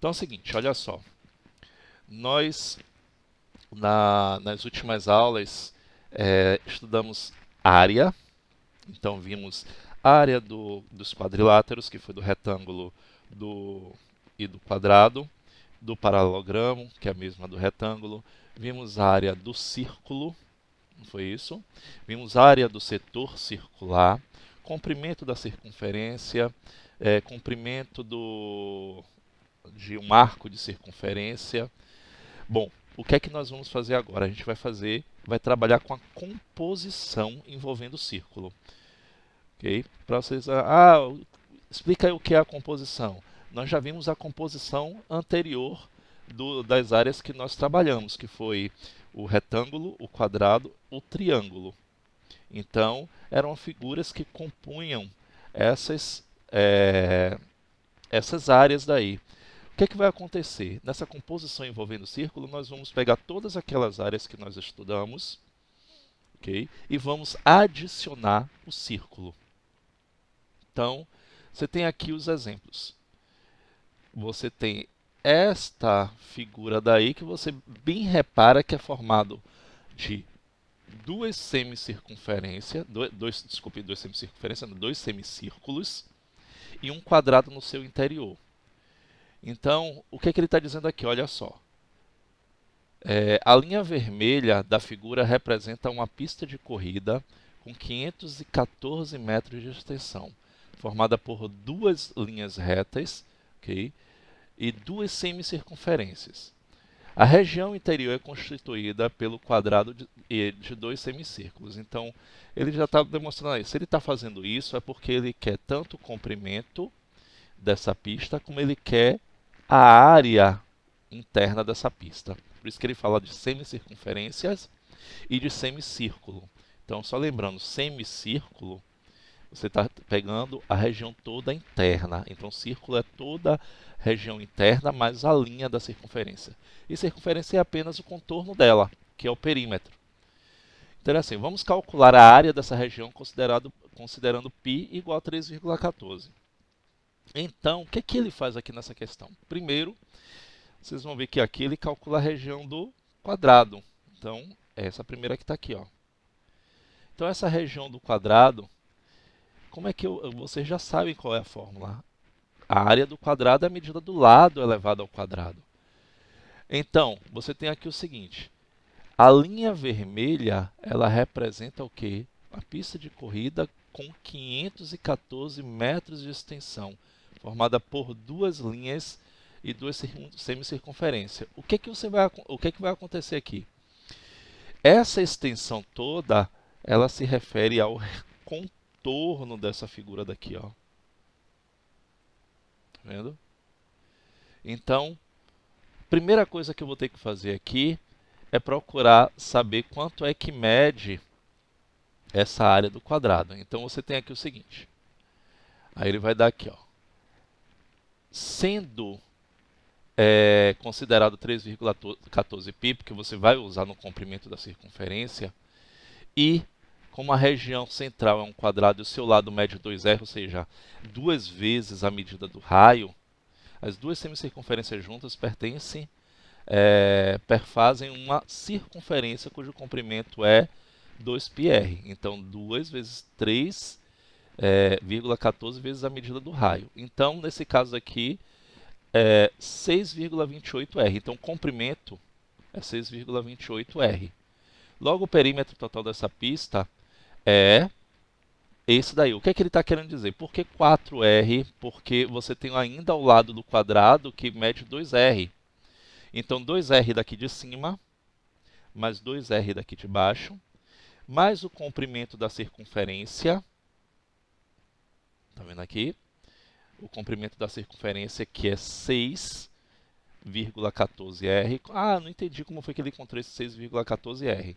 Então é o seguinte, olha só. Nós, nas últimas aulas, estudamos área. Então vimos a área dos quadriláteros, que foi do retângulo e do quadrado, do paralelogramo, que é a mesma do retângulo. Vimos a área do círculo, não foi isso? Vimos a área do setor circular, comprimento da circunferência, comprimento de um arco de circunferência. Bom, o que é que nós vamos fazer agora? A gente vai trabalhar com a composição envolvendo o círculo. Ok? Para vocês, explica aí o que é a composição. Nós já vimos a composição anterior das áreas que nós trabalhamos, que foi o retângulo, o quadrado, o triângulo. Então, eram figuras que compunham essas áreas daí. O que é que vai acontecer? Nessa composição envolvendo o círculo, nós vamos pegar todas aquelas áreas que nós estudamos, ok? E vamos adicionar o círculo. Então, você tem aqui os exemplos. Você tem esta figura daí que você bem repara que é formado de duas semicircunferências, dois semicírculos e um quadrado no seu interior. Então, o que é que ele está dizendo aqui? Olha só. A linha vermelha da figura representa uma pista de corrida com 514 metros de extensão, formada por duas linhas retas, okay, e duas semicircunferências. A região interior é constituída pelo quadrado de dois semicírculos. Então, ele já está demonstrando aí. Se ele está fazendo isso, é porque ele quer tanto o comprimento dessa pista, como ele quer a área interna dessa pista. Por isso que ele fala de semicircunferências e de semicírculo. Então, só lembrando, semicírculo, você está pegando a região toda interna. Então, círculo é toda a região interna mais a linha da circunferência. E circunferência é apenas o contorno dela, que é o perímetro. Então, assim, vamos calcular a área dessa região considerando π igual a 3,14. Então, o que é que ele faz aqui nessa questão? Primeiro, vocês vão ver que aqui ele calcula a região do quadrado. Então, é essa primeira que está aqui. Ó. Então, essa região do quadrado, como é que vocês já sabem qual é a fórmula? A área do quadrado é a medida do lado elevado ao quadrado. Então, você tem aqui o seguinte. A linha vermelha, ela representa o quê? A pista de corrida com 514 metros de extensão, formada por duas linhas e duas semicircunferências. O que vai acontecer aqui? Essa extensão toda, ela se refere ao contorno dessa figura daqui, ó. Tá vendo? Então, primeira coisa que eu vou ter que fazer aqui é procurar saber quanto é que mede essa área do quadrado. Então, você tem aqui o seguinte. Aí ele vai dar aqui, ó. Sendo considerado 3,14 π, porque você vai usar no comprimento da circunferência, e como a região central é um quadrado e o seu lado mede 2r, ou seja, duas vezes a medida do raio, as duas semicircunferências juntas perfazem uma circunferência cujo comprimento é 2πr. Então, 2 vezes 3,14 vezes a medida do raio. Então, nesse caso aqui, 6,28r. Então, o comprimento é 6,28r. Logo, o perímetro total dessa pista é esse daí. O que é que ele está querendo dizer? Por que 4r? Porque você tem ainda ao lado do quadrado que mede 2r. Então, 2r daqui de cima, mais 2r daqui de baixo, mais o comprimento da circunferência. Está vendo aqui? O comprimento da circunferência que é 6,14r. Ah, não entendi como foi que ele encontrou esse 6,14r.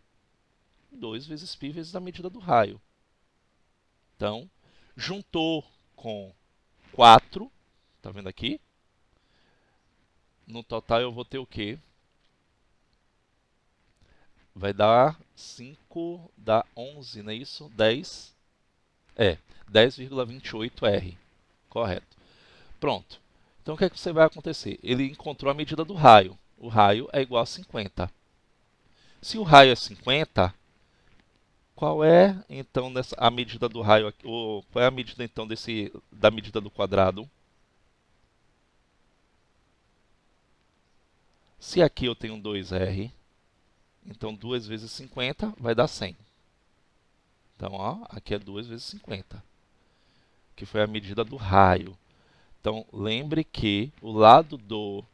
2 vezes π vezes a medida do raio. Então, juntou com 4, tá vendo aqui? No total eu vou ter o quê? Vai dar 5, dá 11, não é isso? 10. 10,28r. Correto. Pronto. Então o que é que você vai acontecer? Ele encontrou a medida do raio. O raio é igual a 50. Se o raio é 50, qual é então a medida do raio aqui, ou qual é a medida então da medida do quadrado? Se aqui eu tenho 2R, então 2 vezes 50 vai dar 100. Então, ó, aqui é 2 vezes 50, que foi a medida do raio. Então, lembre que o lado do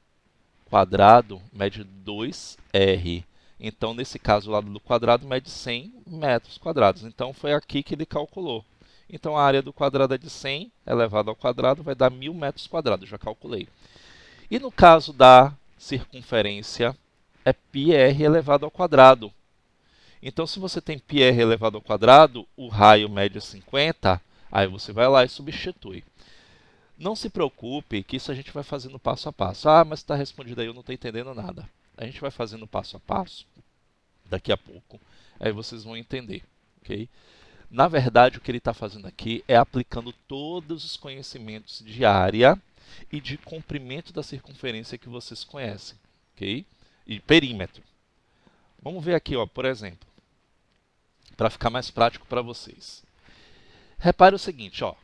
quadrado mede 2R. Então, nesse caso, o lado do quadrado mede 100 metros quadrados. Então, foi aqui que ele calculou. Então, a área do quadrado é de 100 elevado ao quadrado, vai dar 1000 metros quadrados, já calculei. E no caso da circunferência, é πr elevado ao quadrado. Então, se você tem πr elevado ao quadrado, o raio mede 50, aí você vai lá e substitui. Não se preocupe que isso a gente vai fazendo passo a passo. Ah, mas está respondido aí, eu não estou entendendo nada. A gente vai fazendo passo a passo, daqui a pouco, aí vocês vão entender, ok? Na verdade, o que ele está fazendo aqui é aplicando todos os conhecimentos de área e de comprimento da circunferência que vocês conhecem, ok? E perímetro. Vamos ver aqui, ó, por exemplo, para ficar mais prático para vocês. Repare o seguinte, ó,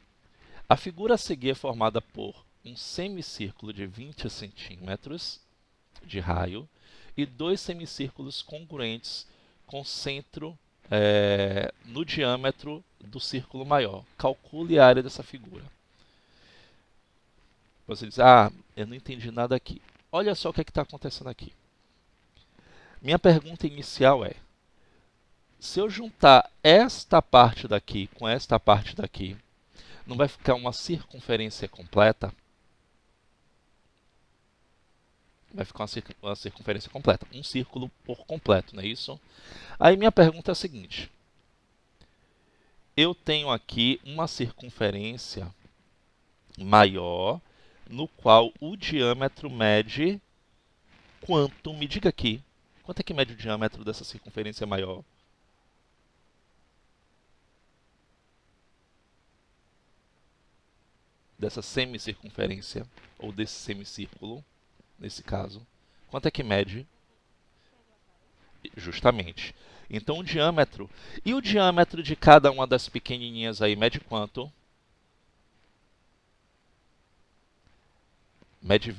a figura a seguir é formada por um semicírculo de 20 centímetros de raio e dois semicírculos congruentes com centro no diâmetro do círculo maior. Calcule a área dessa figura. Você diz, ah, eu não entendi nada aqui. Olha só o que está acontecendo aqui. Minha pergunta inicial é, se eu juntar esta parte daqui com esta parte daqui, não vai ficar uma circunferência completa? Vai ficar uma circunferência completa, um círculo por completo, não é isso? Aí minha pergunta é a seguinte. Eu tenho aqui uma circunferência maior, no qual o diâmetro mede quanto? Me diga aqui. Quanto é que mede o diâmetro dessa circunferência maior? Dessa semicircunferência, ou desse semicírculo, nesse caso. Quanto é que mede? Justamente. Então o diâmetro. E o diâmetro de cada uma das pequenininhas aí mede quanto? Mede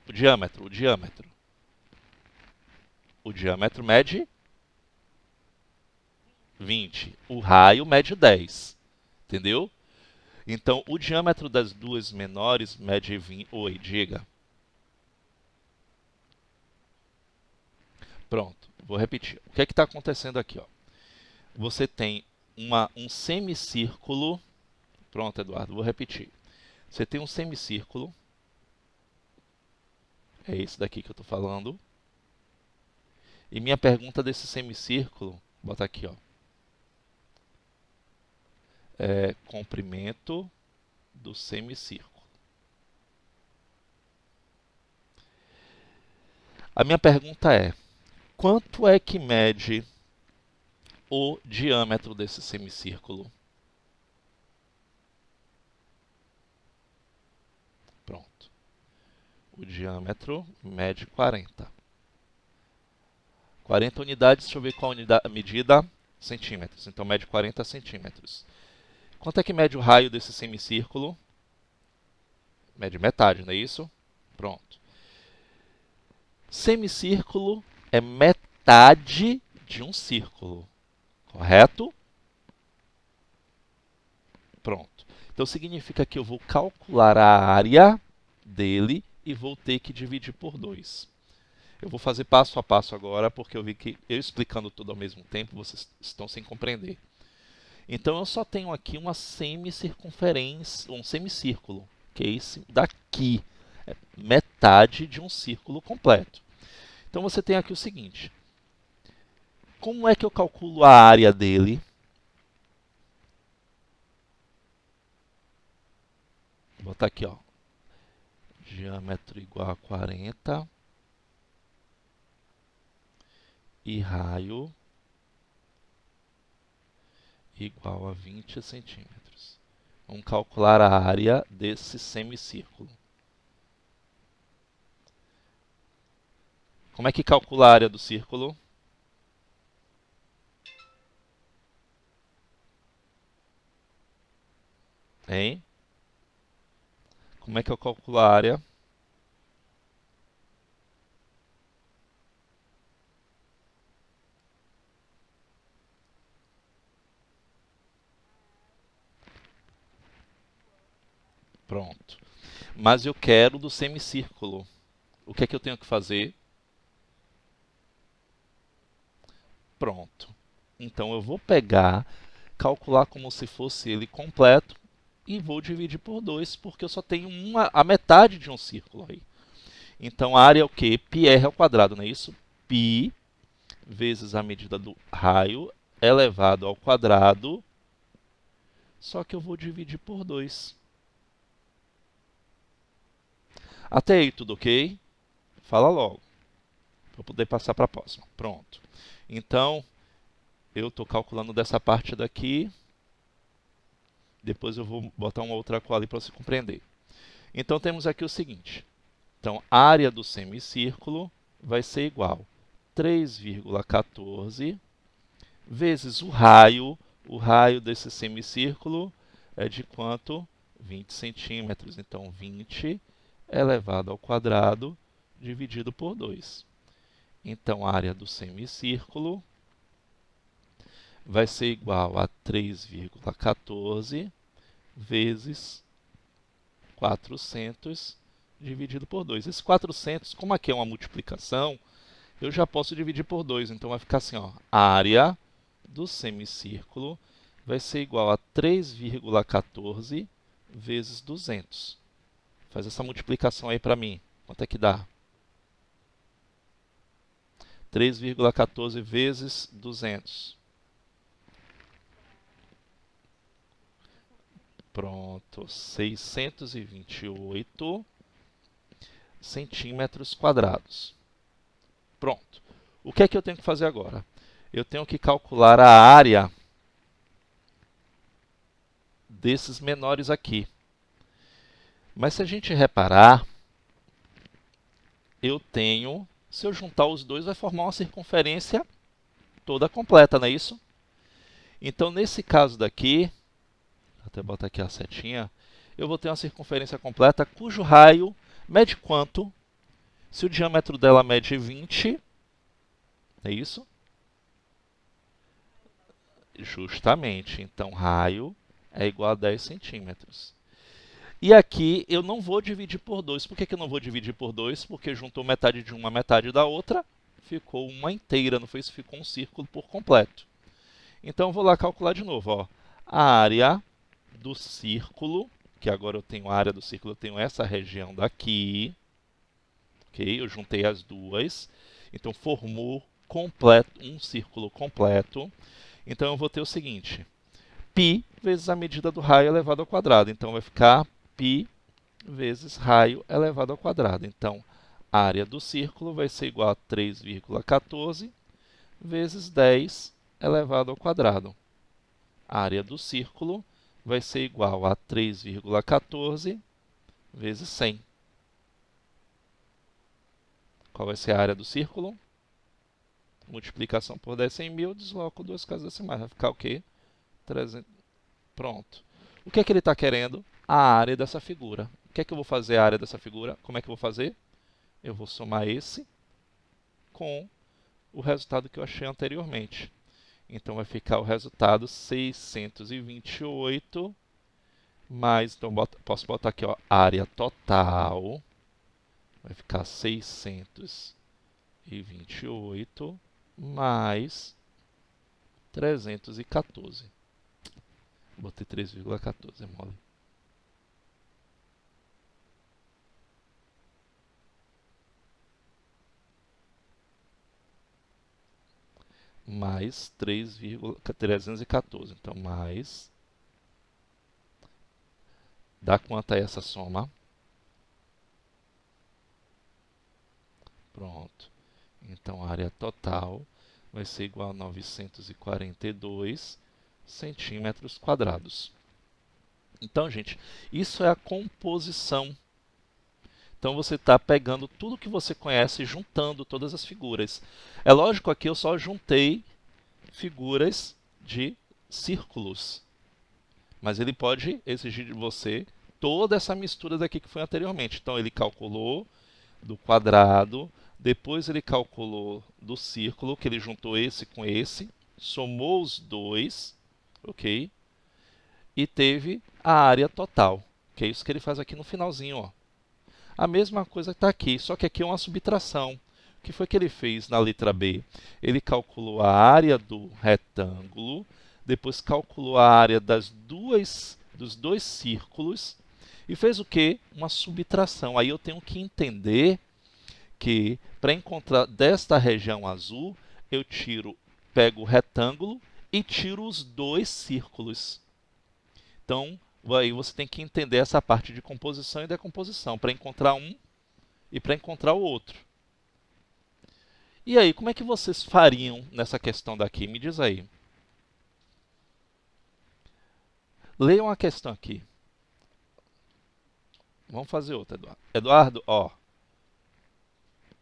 o diâmetro, o diâmetro. O diâmetro mede 20. O raio mede 10. Entendeu? Então, o diâmetro das duas menores mede 20. Oi, diga. Pronto, vou repetir. O que é que está acontecendo aqui? Ó? Você tem um semicírculo. Pronto, Eduardo, vou repetir. Você tem um semicírculo. É esse daqui que eu estou falando. E minha pergunta desse semicírculo, vou botar aqui, ó, é comprimento do semicírculo. A minha pergunta é, quanto é que mede o diâmetro desse semicírculo? Pronto. O diâmetro mede 40. 40 unidades, deixa eu ver qual a medida, centímetros. Então, mede 40 centímetros. Quanto é que mede o raio desse semicírculo? Mede metade, não é isso? Pronto. Semicírculo é metade de um círculo, correto? Pronto. Então, significa que eu vou calcular a área dele e vou ter que dividir por 2. Eu vou fazer passo a passo agora, porque eu vi que eu explicando tudo ao mesmo tempo, vocês estão sem compreender. Então, eu só tenho aqui uma semicircunferência, um semicírculo, que é esse daqui. É metade de um círculo completo. Então, você tem aqui o seguinte. Como é que eu calculo a área dele? Vou botar aqui, ó. Diâmetro igual a 40. E raio igual a 20 centímetros. Vamos calcular a área desse semicírculo. Como é que calcula a área do círculo? Hein? Como é que eu calculo a área? Pronto. Mas eu quero do semicírculo. O que é que eu tenho que fazer? Pronto. Então eu vou pegar, calcular como se fosse ele completo e vou dividir por 2, porque eu só tenho a metade de um círculo aí. Então a área é o quê? Πr ao quadrado, não é isso? Π vezes a medida do raio elevado ao quadrado, só que eu vou dividir por 2. Até aí, tudo ok? Fala logo, para eu poder passar para a próxima. Pronto. Então, eu estou calculando dessa parte daqui. Depois eu vou botar uma outra cor ali para você compreender. Então, temos aqui o seguinte. Então, a área do semicírculo vai ser igual a 3,14 vezes o raio. O raio desse semicírculo é de quanto? 20 centímetros. Então, 20 elevado ao quadrado dividido por 2. Então, a área do semicírculo vai ser igual a 3,14 vezes 400 dividido por 2. Esse 400, como aqui é uma multiplicação, eu já posso dividir por 2. Então, vai ficar assim, ó, a área do semicírculo vai ser igual a 3,14 vezes 200. Faz essa multiplicação aí para mim. Quanto é que dá? 3,14 vezes 200. Pronto, 628 centímetros quadrados. Pronto. O que é que eu tenho que fazer agora? Eu tenho que calcular a área desses menores aqui. Mas se a gente reparar, eu tenho, se eu juntar os dois, vai formar uma circunferência toda completa, não é isso? Então, nesse caso daqui, vou até botar aqui a setinha, eu vou ter uma circunferência completa cujo raio mede quanto? Se o diâmetro dela mede 20, é isso? Justamente. Então, raio é igual a 10 centímetros. E aqui eu não vou dividir por 2. Por que eu não vou dividir por 2? Porque juntou metade de uma, metade da outra, ficou uma inteira, não foi isso? Ficou um círculo por completo. Então, eu vou lá calcular de novo. Ó. A área do círculo, que agora eu tenho a área do círculo, eu tenho essa região daqui. Ok? Eu juntei as duas. Então, formou completo, um círculo completo. Então, eu vou ter o seguinte. Π vezes a medida do raio elevado ao quadrado. Então, vai ficar π vezes raio elevado ao quadrado. Então, a área do círculo vai ser igual a 3,14 vezes 10 elevado ao quadrado. A área do círculo vai ser igual a 3,14 vezes 100. Qual vai ser a área do círculo? Multiplicação por 10, 100.000, desloco duas casas decimais. Vai ficar o quê? 300. Pronto. O que é que ele está querendo? A área dessa figura. O que é que eu vou fazer a área dessa figura? Como é que eu vou fazer? Eu vou somar esse com o resultado que eu achei anteriormente. Então, vai ficar o resultado 628 mais, então posso botar aqui, ó, área total, vai ficar 628 mais 314. Botei 3,14, é mole. Mais 3,314. Então, mais. Dá quanto aí essa soma? Pronto. Então, a área total vai ser igual a 942 centímetros quadrados. Então, gente, isso é a composição. Então você está pegando tudo que você conhece e juntando todas as figuras. É lógico, aqui eu só juntei figuras de círculos. Mas ele pode exigir de você toda essa mistura daqui que foi anteriormente. Então ele calculou do quadrado, depois ele calculou do círculo, que ele juntou esse com esse, somou os dois, ok? E teve a área total, que é isso que ele faz aqui no finalzinho, ó. A mesma coisa que está aqui, só que aqui é uma subtração. O que foi que ele fez na letra B? Ele calculou a área do retângulo, depois calculou a área dos dois círculos e fez o quê? Uma subtração. Aí eu tenho que entender que, para encontrar desta região azul, eu pego o retângulo e tiro os dois círculos. Então, aí você tem que entender essa parte de composição e decomposição, para encontrar um e para encontrar o outro. E aí, como é que vocês fariam nessa questão daqui? Me diz aí. Leiam a questão aqui. Vamos fazer outra, Eduardo. Eduardo, ó.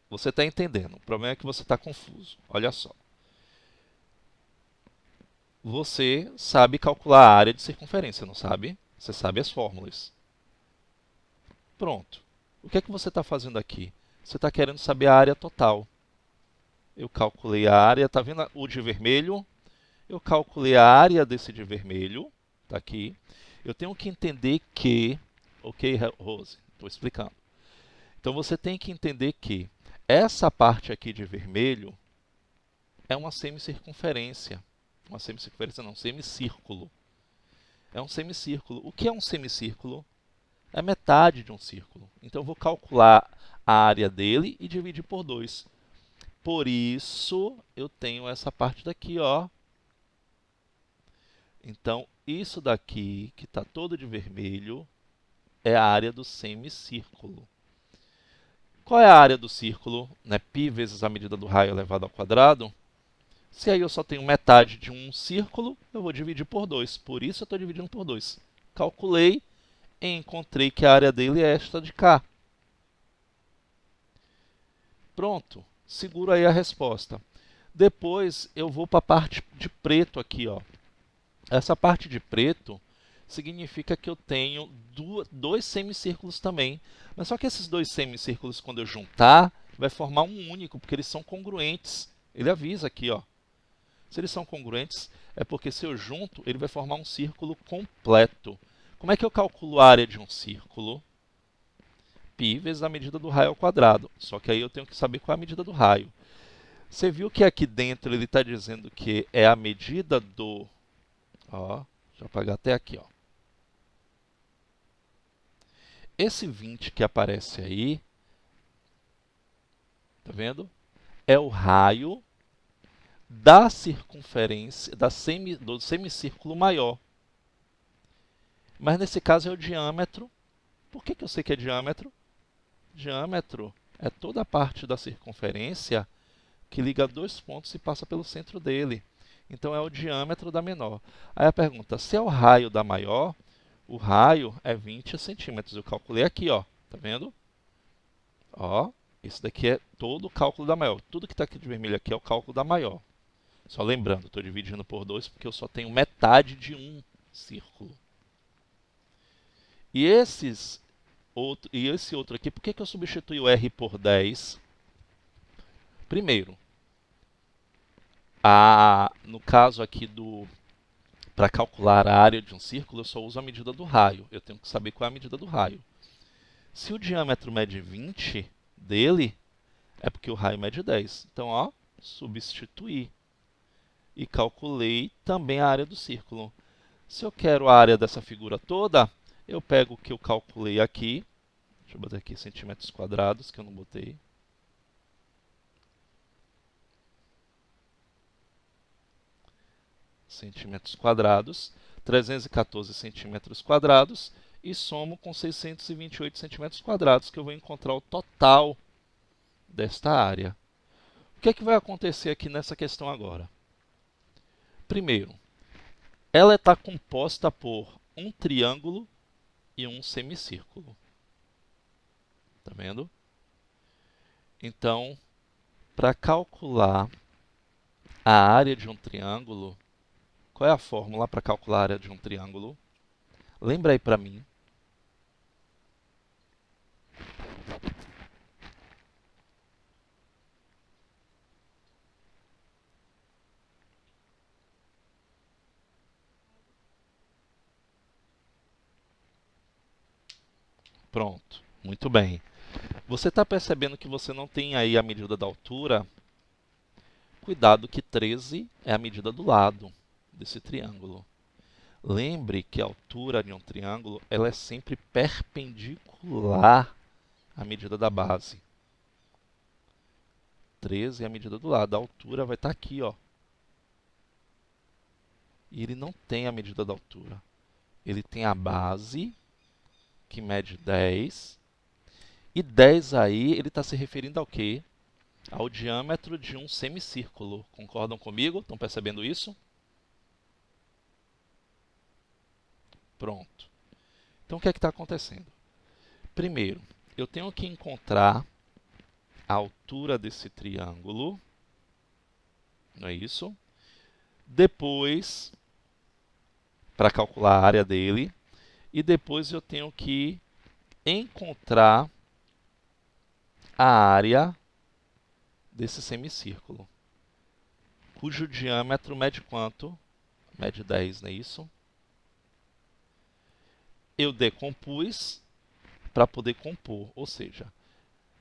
Você está entendendo. O problema é que você está confuso. Olha só. Você sabe calcular a área de circunferência, não sabe? Você sabe as fórmulas. Pronto. O que é que você está fazendo aqui? Você está querendo saber a área total. Eu calculei a área, está vendo o de vermelho? Eu calculei a área desse de vermelho, está aqui. Eu tenho que entender que... Ok, Rose? Estou explicando. Então você tem que entender que essa parte aqui de vermelho é uma semicircunferência. Uma semicircunferência não, semicírculo. É um semicírculo. O que é um semicírculo? É metade de um círculo. Então eu vou calcular a área dele e dividir por 2. Por isso eu tenho essa parte daqui, ó. Então isso daqui, que está todo de vermelho, é a área do semicírculo. Qual é a área do círculo? Né? Π vezes a medida do raio elevado ao quadrado. Se aí eu só tenho metade de um círculo, eu vou dividir por 2. Por isso eu estou dividindo por 2. Calculei e encontrei que a área dele é esta de cá. Pronto. Seguro aí a resposta. Depois eu vou para a parte de preto aqui, ó. Essa parte de preto significa que eu tenho dois semicírculos também. Mas só que esses dois semicírculos, quando eu juntar, vai formar um único, porque eles são congruentes. Ele avisa aqui, ó. Se eles são congruentes, é porque se eu junto, ele vai formar um círculo completo. Como é que eu calculo a área de um círculo? Π vezes a medida do raio ao quadrado. Só que aí eu tenho que saber qual é a medida do raio. Você viu que aqui dentro ele está dizendo que é a medida do... Ó, deixa eu apagar até aqui, ó. Esse 20 que aparece aí, tá vendo? É o raio da circunferência, do semicírculo maior. Mas nesse caso é o diâmetro. Por que eu sei que é diâmetro? Diâmetro é toda a parte da circunferência que liga dois pontos e passa pelo centro dele. Então é o diâmetro da menor. Aí a pergunta, se é o raio da maior, o raio é 20 centímetros. Eu calculei aqui, ó. Tá vendo? Ó, isso daqui é todo o cálculo da maior. Tudo que está aqui de vermelho aqui é o cálculo da maior. Só lembrando, estou dividindo por 2 porque eu só tenho metade de um círculo. E esse outro aqui, por que eu substituí o R por 10? Primeiro, no caso aqui para calcular a área de um círculo, eu só uso a medida do raio. Eu tenho que saber qual é a medida do raio. Se o diâmetro mede 20 dele, é porque o raio mede 10. Então, ó, substituí. E calculei também a área do círculo. Se eu quero a área dessa figura toda, eu pego o que eu calculei aqui. Deixa eu botar aqui centímetros quadrados, que eu não botei. Centímetros quadrados, 314 centímetros quadrados, e somo com 628 centímetros quadrados, que eu vou encontrar o total desta área. O que é que vai acontecer aqui nessa questão agora? Primeiro, ela está composta por um triângulo e um semicírculo. Tá vendo? Então, para calcular a área de um triângulo, qual é a fórmula para calcular a área de um triângulo? Lembra aí para mim. Pronto, muito bem. Você está percebendo que você não tem aí a medida da altura? Cuidado que 13 é a medida do lado desse triângulo. Lembre que a altura de um triângulo ela é sempre perpendicular à medida da base. 13 é a medida do lado. A altura vai estar aqui, ó. E ele não tem a medida da altura. Ele tem a base, que mede 10. E 10 aí, ele está se referindo ao quê? Ao diâmetro de um semicírculo. Concordam comigo? Estão percebendo isso? Pronto. Então, o que é que está acontecendo? Primeiro, eu tenho que encontrar a altura desse triângulo. Não é isso? Depois, para calcular a área dele. E depois eu tenho que encontrar a área desse semicírculo, cujo diâmetro mede quanto? Mede 10, não é isso? Eu decompus para poder compor, ou seja,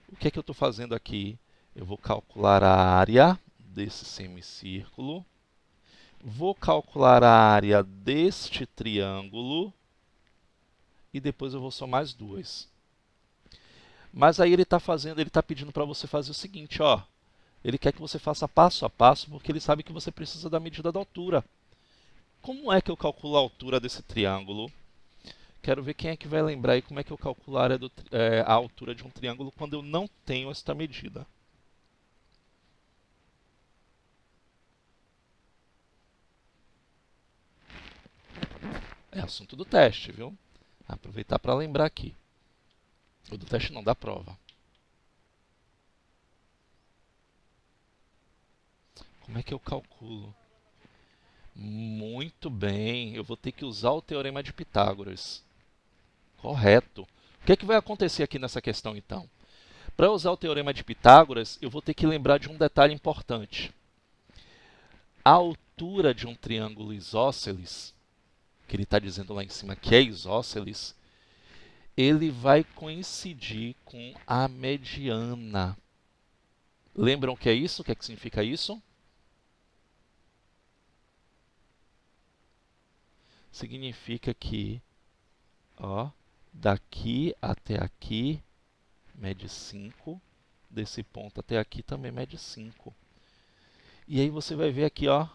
o que é que eu estou fazendo aqui? Eu vou calcular a área desse semicírculo, vou calcular a área deste triângulo e depois eu vou somar as duas. Mas aí ele está pedindo para você fazer o seguinte, ó. Ele quer que você faça passo a passo, porque ele sabe que você precisa da medida da altura. Como é que eu calculo a altura desse triângulo? Quero ver quem é que vai lembrar aí como é que eu calculo a, a altura de um triângulo quando eu não tenho esta medida. É assunto do teste, viu? Aproveitar para lembrar aqui. O do teste não, da prova. Como é que eu calculo? Muito bem, eu vou ter que usar o teorema de Pitágoras. Correto. O que é que vai acontecer aqui nessa questão, então? Para usar o teorema de Pitágoras, eu vou ter que lembrar de um detalhe importante. A altura de um triângulo isósceles, que ele está dizendo lá em cima que é isósceles, ele vai coincidir com a mediana. Lembram o que é isso? O que é que significa isso? Significa que, ó, daqui até aqui mede 5, desse ponto até aqui também mede 5. E aí você vai ver aqui, ó,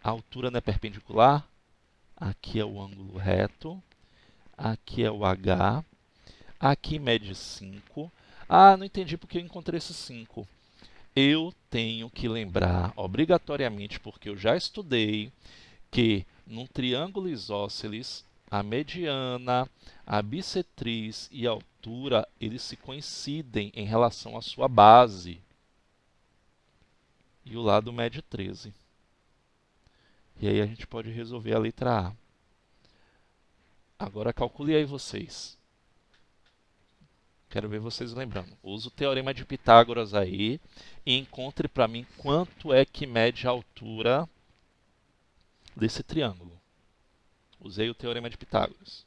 a altura não é perpendicular, aqui é o ângulo reto, aqui é o H, aqui mede 5. Ah, não entendi porque eu encontrei esse 5. Eu tenho que lembrar, obrigatoriamente, porque eu já estudei, que num triângulo isósceles, a mediana, a bissetriz e a altura, eles se coincidem em relação à sua base. E o lado mede 13. E aí a gente pode resolver a letra A. Agora calcule aí vocês. Quero ver vocês lembrando. Use o teorema de Pitágoras aí e encontre para mim quanto é que mede a altura desse triângulo. Usei o teorema de Pitágoras.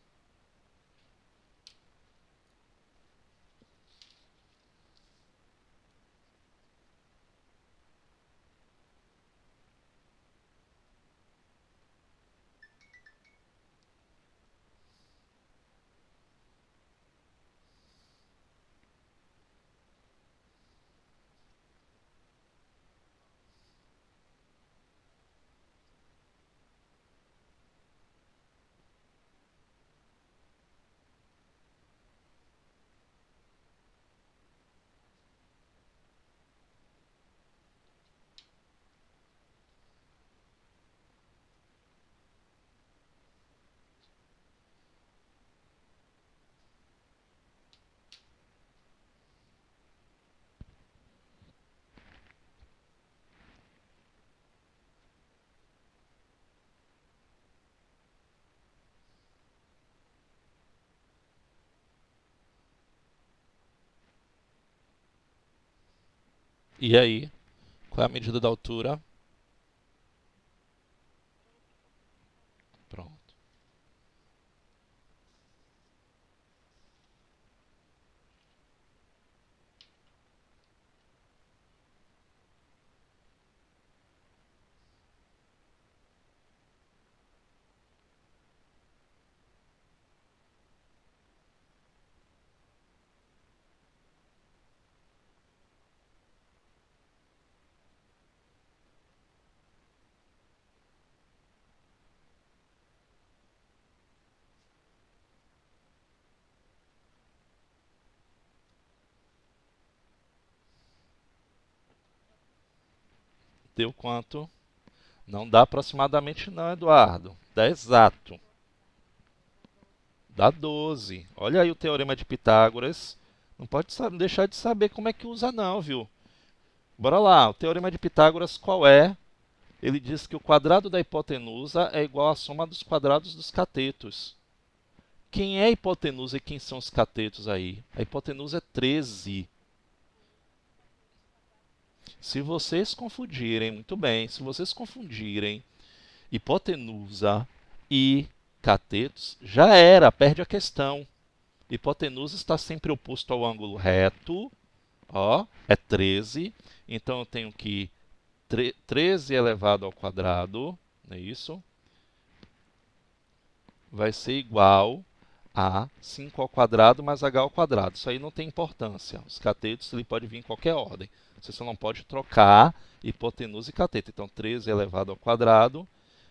E aí, qual é a medida da altura? Pronto. Deu quanto? Não dá aproximadamente não, Eduardo. Dá exato. Dá 12. Olha aí o teorema de Pitágoras. Não pode deixar de saber como é que usa não, viu? Bora lá. O teorema de Pitágoras qual é? Ele diz que o quadrado da hipotenusa é igual à soma dos quadrados dos catetos. Quem é a hipotenusa e quem são os catetos aí? A hipotenusa é 13. Se vocês confundirem, muito bem, se vocês confundirem hipotenusa e catetos, já era, perde a questão. Hipotenusa está sempre oposto ao ângulo reto, ó, é 13. Então eu tenho que 13 elevado ao quadrado, não é isso? Vai ser igual a 5 ao quadrado mais h ao quadrado. Isso aí não tem importância. Os catetos ele pode vir em qualquer ordem. Você só não pode trocar hipotenusa e cateto. Então 13 elevado ao quadrado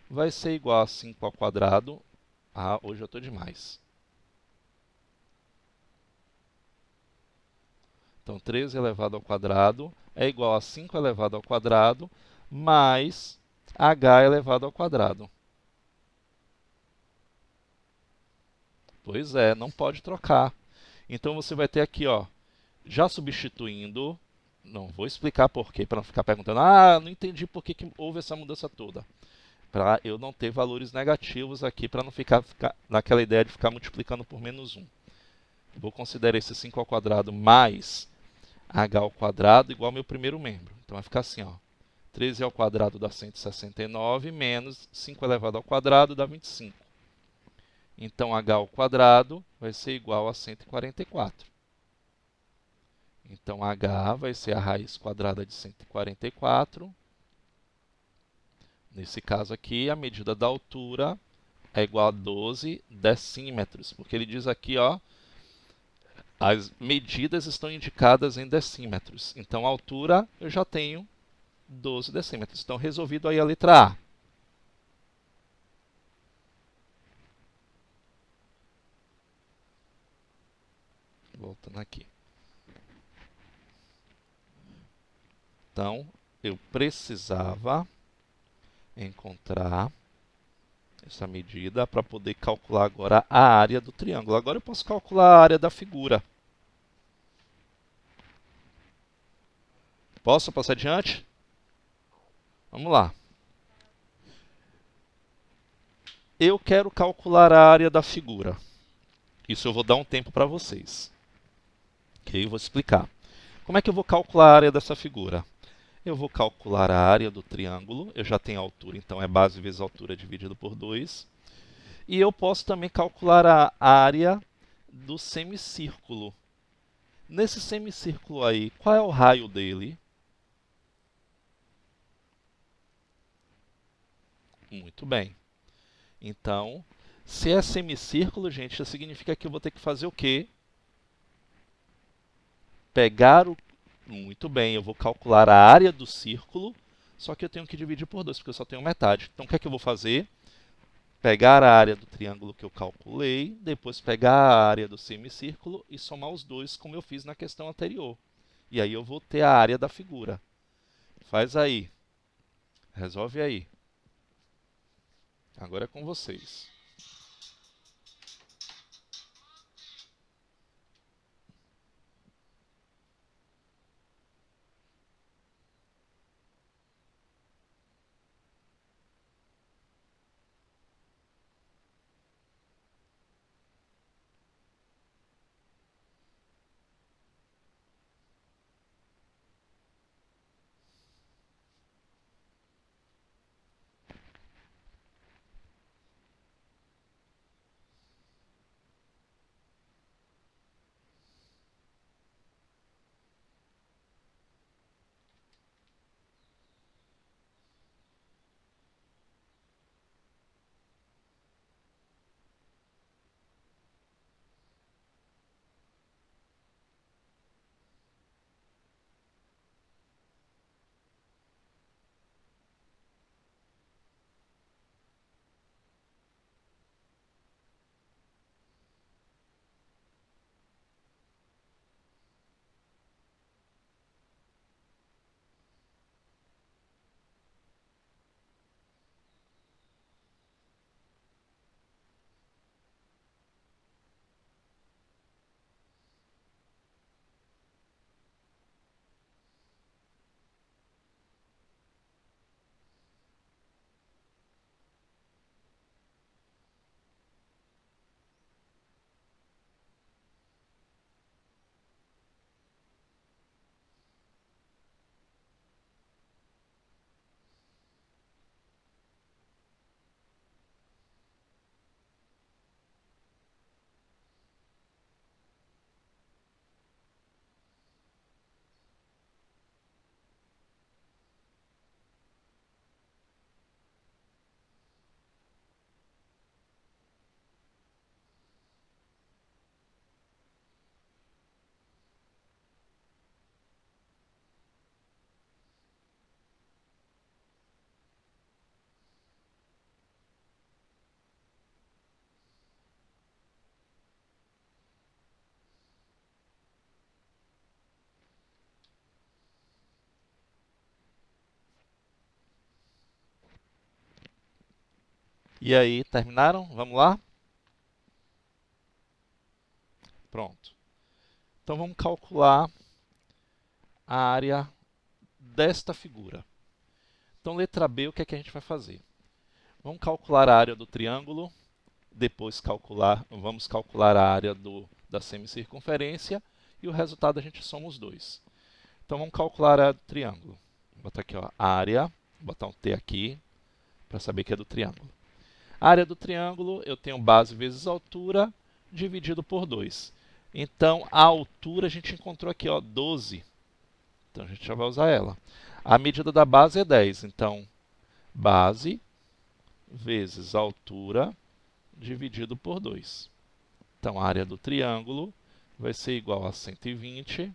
vai ser igual a 5 ao quadrado. Ah, hoje eu estou demais. Então 13 elevado ao quadrado é igual a 5 elevado ao quadrado mais h elevado ao quadrado. Pois é, não pode trocar. Então você vai ter aqui, ó, já substituindo, não vou explicar por quê, para não ficar perguntando, não entendi por que houve essa mudança toda. Para eu não ter valores negativos aqui, para não ficar naquela ideia de ficar multiplicando por menos 1. Vou considerar esse 5 ao quadrado mais h ao quadrado igual ao meu primeiro membro. Então vai ficar assim, ó, 13 ao quadrado dá 169, menos 5 elevado ao quadrado dá 25. Então h ao quadrado vai ser igual a 144. Então h vai ser a raiz quadrada de 144. Nesse caso aqui, a medida da altura é igual a 12 decímetros, porque ele diz aqui, ó, as medidas estão indicadas em decímetros. Então a altura eu já tenho 12 decímetros. Então resolvido aí a letra A. Voltando aqui. Então eu precisava encontrar essa medida para poder calcular agora a área do triângulo. Agora eu posso calcular a área da figura. Posso passar adiante? Vamos lá. Eu quero calcular a área da figura. Isso eu vou dar um tempo para vocês. Ok? Eu vou explicar. Como é que eu vou calcular a área dessa figura? Eu vou calcular a área do triângulo. Eu já tenho a altura, então é base vezes altura dividido por 2. E eu posso também calcular a área do semicírculo. Nesse semicírculo aí, qual é o raio dele? Muito bem. Então, se é semicírculo, gente, isso significa que eu vou ter que fazer o quê? Pegar o... Muito bem, eu vou calcular a área do círculo, só que eu tenho que dividir por 2, porque eu só tenho metade. Então, o que é que eu vou fazer? Pegar a área do triângulo que eu calculei, depois pegar a área do semicírculo e somar os dois, como eu fiz na questão anterior. E aí eu vou ter a área da figura. Faz aí. Resolve aí. Agora é com vocês. E aí, terminaram? Vamos lá? Pronto. Então vamos calcular a área desta figura. Então, letra B, o que é que a gente vai fazer? Vamos calcular a área do triângulo, depois vamos calcular a área da semicircunferência e o resultado a gente soma os dois. Então vamos calcular a área do triângulo. Vou botar aqui, ó, área, vou botar um T aqui para saber que é do triângulo. A área do triângulo, eu tenho base vezes altura dividido por 2. Então, a altura a gente encontrou aqui, ó, 12. Então, a gente já vai usar ela. A medida da base é 10. Então, base vezes altura dividido por 2. Então, a área do triângulo vai ser igual a 120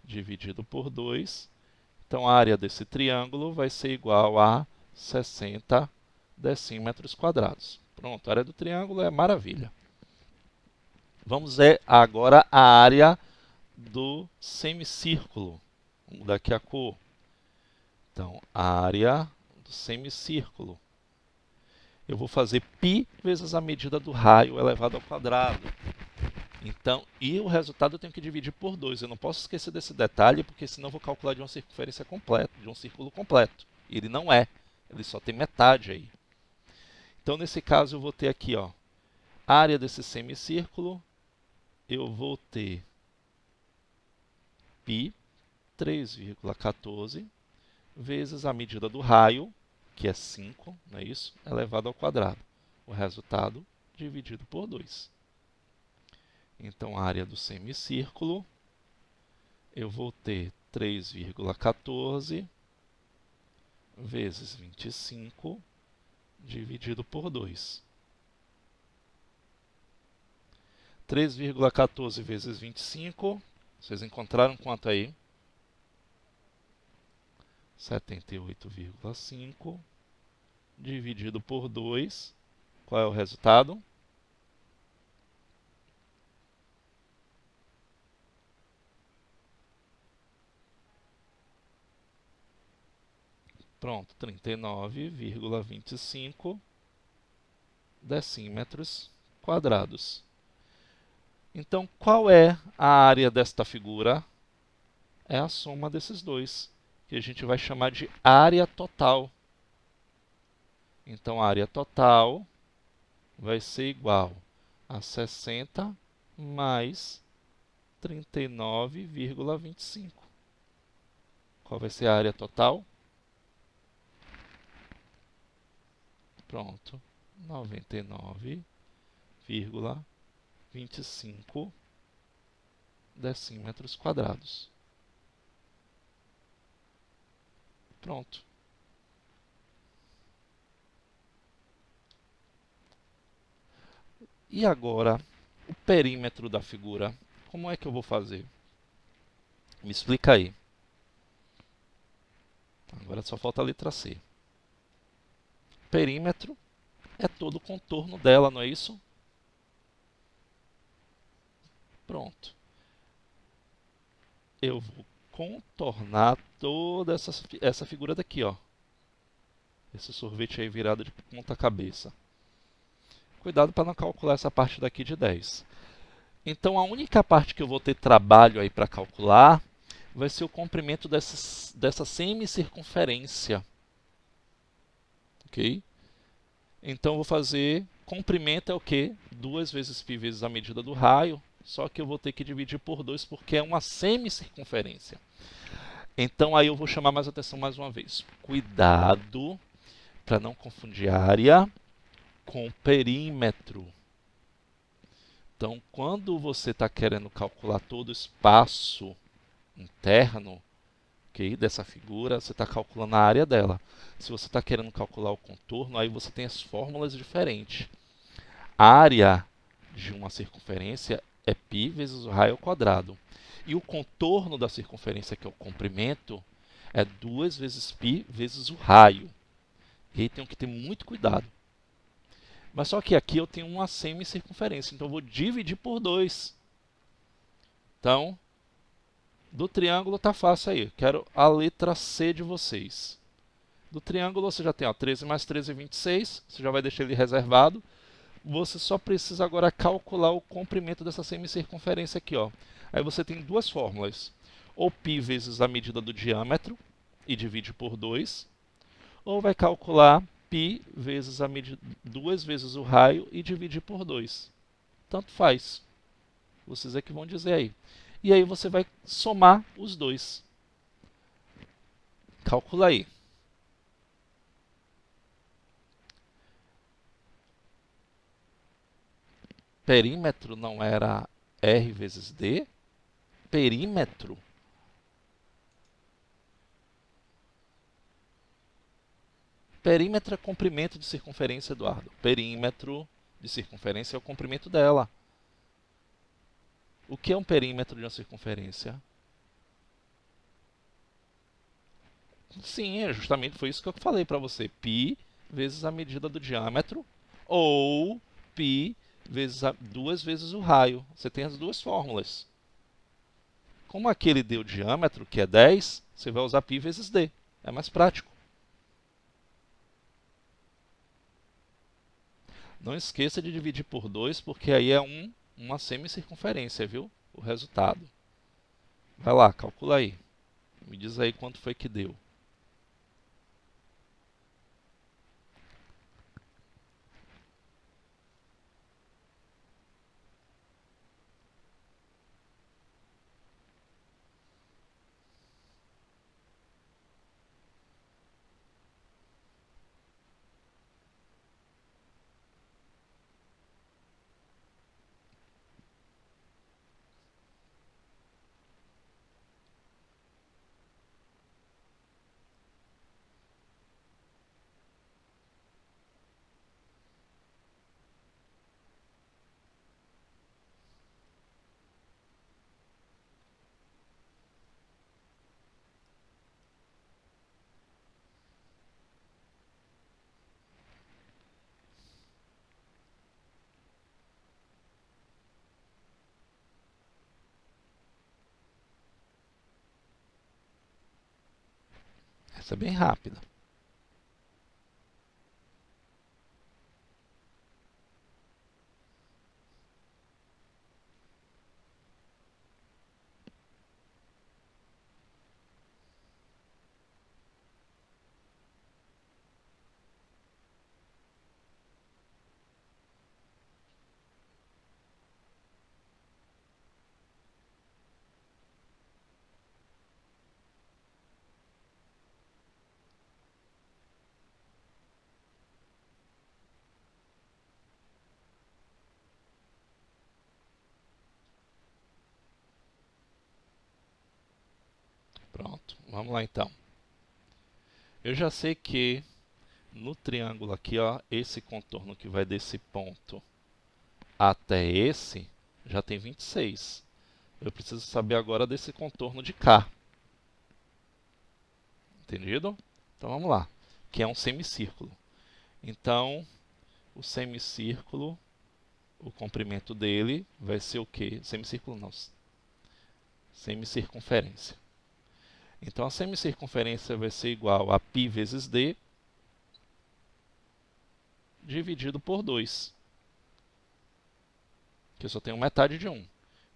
dividido por 2. Então, a área desse triângulo vai ser igual a 60 decímetros quadrados. Pronto, a área do triângulo é maravilha. Vamos ver agora a área do semicírculo. Vamos mudar aqui a cor. Então, a área do semicírculo. Eu vou fazer π vezes a medida do raio elevado ao quadrado. Então, e o resultado eu tenho que dividir por 2. Eu não posso esquecer desse detalhe, porque senão eu vou calcular de uma circunferência completa, de um círculo completo. E ele não é. Ele só tem metade aí. Então, nesse caso, eu vou ter aqui, ó, a área desse semicírculo. Eu vou ter π 3,14 vezes a medida do raio, que é 5, não é isso? Elevado ao quadrado. O resultado dividido por 2. Então, a área do semicírculo, eu vou ter 3,14 vezes 25 dividido por 2. 3,14 vezes 25, vocês encontraram quanto aí? 78,5 dividido por 2. Qual é o resultado? Pronto, 39,25 decímetros quadrados. Então, qual é a área desta figura? É a soma desses dois, que a gente vai chamar de área total. Então, a área total vai ser igual a 60 mais 39,25. Qual vai ser a área total? Pronto, 99,25 decímetros quadrados. Pronto. E agora, o perímetro da figura, como é que eu vou fazer? Me explica aí. Agora só falta a letra C. Perímetro é todo o contorno dela, não é isso? Pronto. Eu vou contornar toda essa figura daqui, ó. Esse sorvete aí virado de ponta cabeça. Cuidado para não calcular essa parte daqui de 10. Então, a única parte que eu vou ter trabalho aí para calcular vai ser o comprimento dessa semicircunferência. Ok? Então, eu vou fazer... Comprimento é o quê? 2 vezes π vezes a medida do raio, só que eu vou ter que dividir por 2 porque é uma semicircunferência. Então, aí eu vou chamar mais atenção mais uma vez. Cuidado para não confundir área com perímetro. Então, quando você está querendo calcular todo o espaço interno, okay, dessa figura, você está calculando a área dela. Se você está querendo calcular o contorno, aí você tem as fórmulas diferentes. A área de uma circunferência é π vezes o raio ao quadrado. E o contorno da circunferência, que é o comprimento, é 2 vezes π vezes o raio. E aí tem que ter muito cuidado. Mas só que aqui eu tenho uma semicircunferência, então eu vou dividir por 2. Então, do triângulo está fácil aí. Quero a letra C de vocês. Do triângulo você já tem, ó, 13 mais 13 é 26, você já vai deixar ele reservado. Você só precisa agora calcular o comprimento dessa semicircunferência aqui, ó. Aí você tem duas fórmulas. Ou π vezes a medida do diâmetro e divide por 2, ou vai calcular π vezes a medida, 2 vezes o raio e dividir por 2. Tanto faz. Vocês é que vão dizer aí. E aí você vai somar os dois. Calcula aí. Perímetro não era R vezes D? Perímetro? Perímetro é comprimento de circunferência, Eduardo. Perímetro de circunferência é o comprimento dela. O que é um perímetro de uma circunferência? Sim, justamente foi isso que eu falei para você. Π vezes a medida do diâmetro ou π vezes 2 vezes o raio. Você tem as duas fórmulas. Como aqui ele deu diâmetro, que é 10, você vai usar π vezes d. É mais prático. Não esqueça de dividir por 2, porque aí é uma semicircunferência, viu? O resultado. Vai lá, calcula aí. Me diz aí quanto foi que deu. Essa é bem rápida. Pronto, vamos lá então. Eu já sei que no triângulo aqui, ó, esse contorno que vai desse ponto até esse já tem 26. Eu preciso saber agora desse contorno de cá. Entendido? Então vamos lá. Que é um semicírculo. Então, o semicírculo, o comprimento dele vai ser o quê? Semicírculo não. Semicircunferência. Então a semicircunferência vai ser igual a π vezes d dividido por 2. Que eu só tenho metade de 1.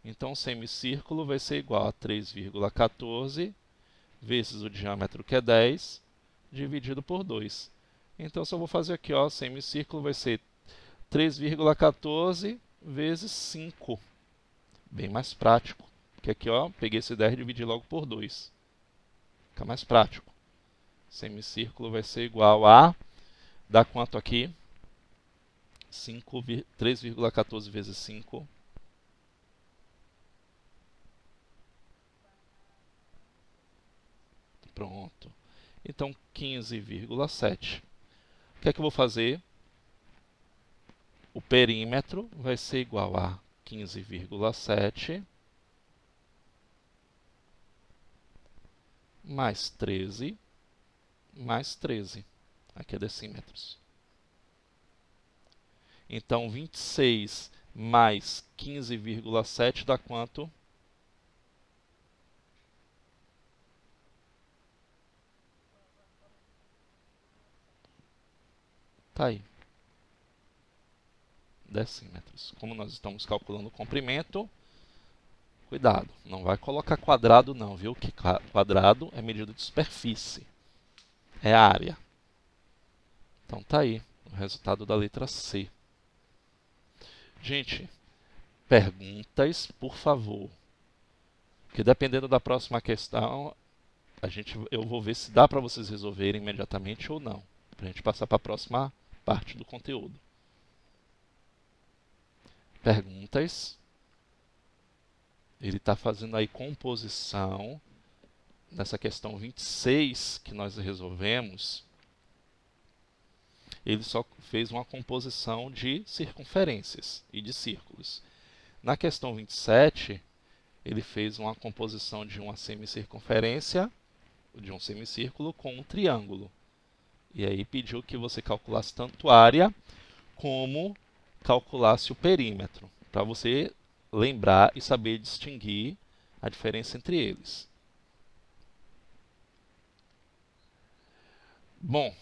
Então o semicírculo vai ser igual a 3,14 vezes o diâmetro, que é 10, dividido por 2. Então só vou fazer aqui, ó, semicírculo vai ser 3,14 vezes 5. Bem mais prático. Que aqui, ó, peguei esse 10 e dividi logo por 2. Fica mais prático. Semicírculo vai ser igual a... Dá quanto aqui? 3,14 vezes 5. Pronto. Então, 15,7. O que é que eu vou fazer? O perímetro vai ser igual a 15,7 mais 13 mais 13. Aqui é decímetros. Então, 26 mais 15,7 dá quanto? Tá aí. Decímetros. Como nós estamos calculando o comprimento, cuidado, não vai colocar quadrado não, viu? Que quadrado é medida de superfície. É área. Então tá aí o resultado da letra C. Gente, perguntas, por favor. Porque dependendo da próxima questão, eu vou ver se dá para vocês resolverem imediatamente ou não. Para a gente passar para a próxima parte do conteúdo. Perguntas. Ele está fazendo aí composição. Nessa questão 26 que nós resolvemos, ele só fez uma composição de circunferências e de círculos. Na questão 27, ele fez uma composição de uma semicircunferência, de um semicírculo com um triângulo. E aí pediu que você calculasse tanto a área como calculasse o perímetro, para você lembrar e saber distinguir a diferença entre eles. Bom,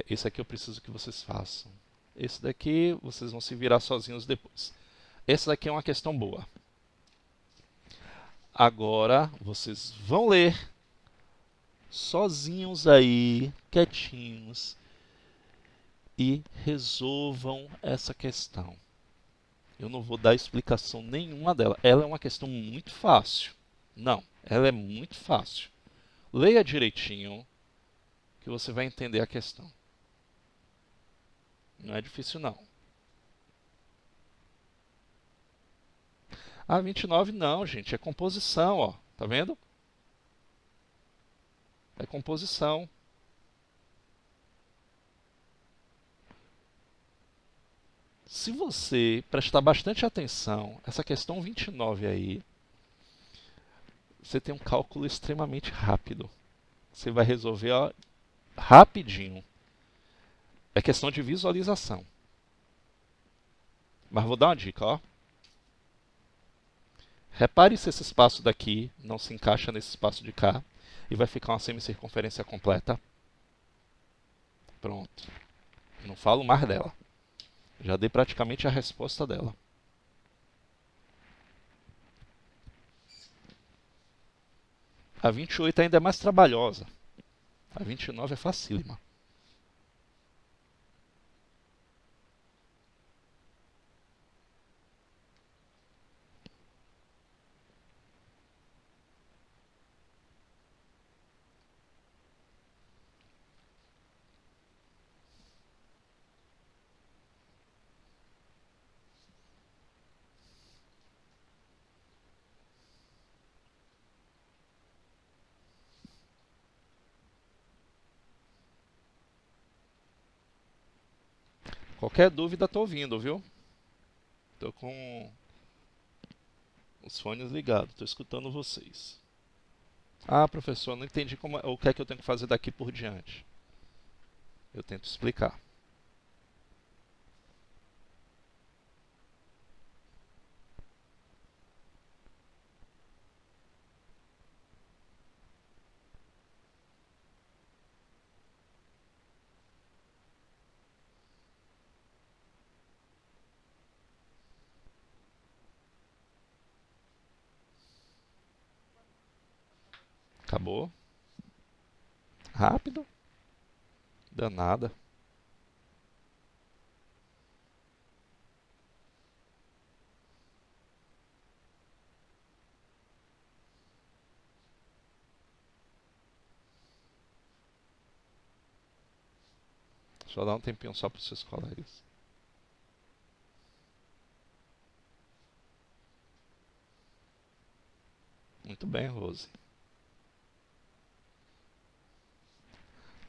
esse aqui eu preciso que vocês façam. Esse daqui vocês vão se virar sozinhos depois. Esse daqui é uma questão boa. Agora vocês vão ler sozinhos aí, quietinhos, e resolvam essa questão. Eu não vou dar explicação nenhuma dela. Ela é uma questão muito fácil. Não, ela é muito fácil. Leia direitinho que você vai entender a questão. Não é difícil, não. A 29 não, gente. É composição, ó. Tá vendo? É composição. Se você prestar bastante atenção, essa questão 29 aí, você tem um cálculo extremamente rápido. Você vai resolver, ó, rapidinho. É questão de visualização. Mas vou dar uma dica, ó. Repare se esse espaço daqui não se encaixa nesse espaço de cá e vai ficar uma semicircunferência completa. Pronto. Não falo mais dela. Já dei praticamente a resposta dela. A 28 ainda é mais trabalhosa. A 29 é facílima. Qualquer dúvida, estou ouvindo, viu? Estou com os fones ligados, estou escutando vocês. Ah, professor, não entendi o que é que eu tenho que fazer daqui por diante. Eu tento explicar. Acabou? Rápido? Danada. Só dar um tempinho só para os seus colegas. Muito bem, Rose.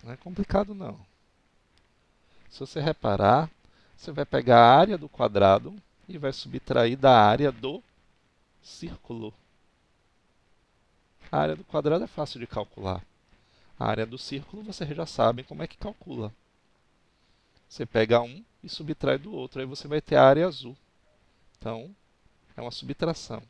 Não é complicado, não. Se você reparar, você vai pegar a área do quadrado e vai subtrair da área do círculo. A área do quadrado é fácil de calcular. A área do círculo vocês já sabem como é que calcula. Você pega um e subtrai do outro, aí você vai ter a área azul. Então, é uma subtração.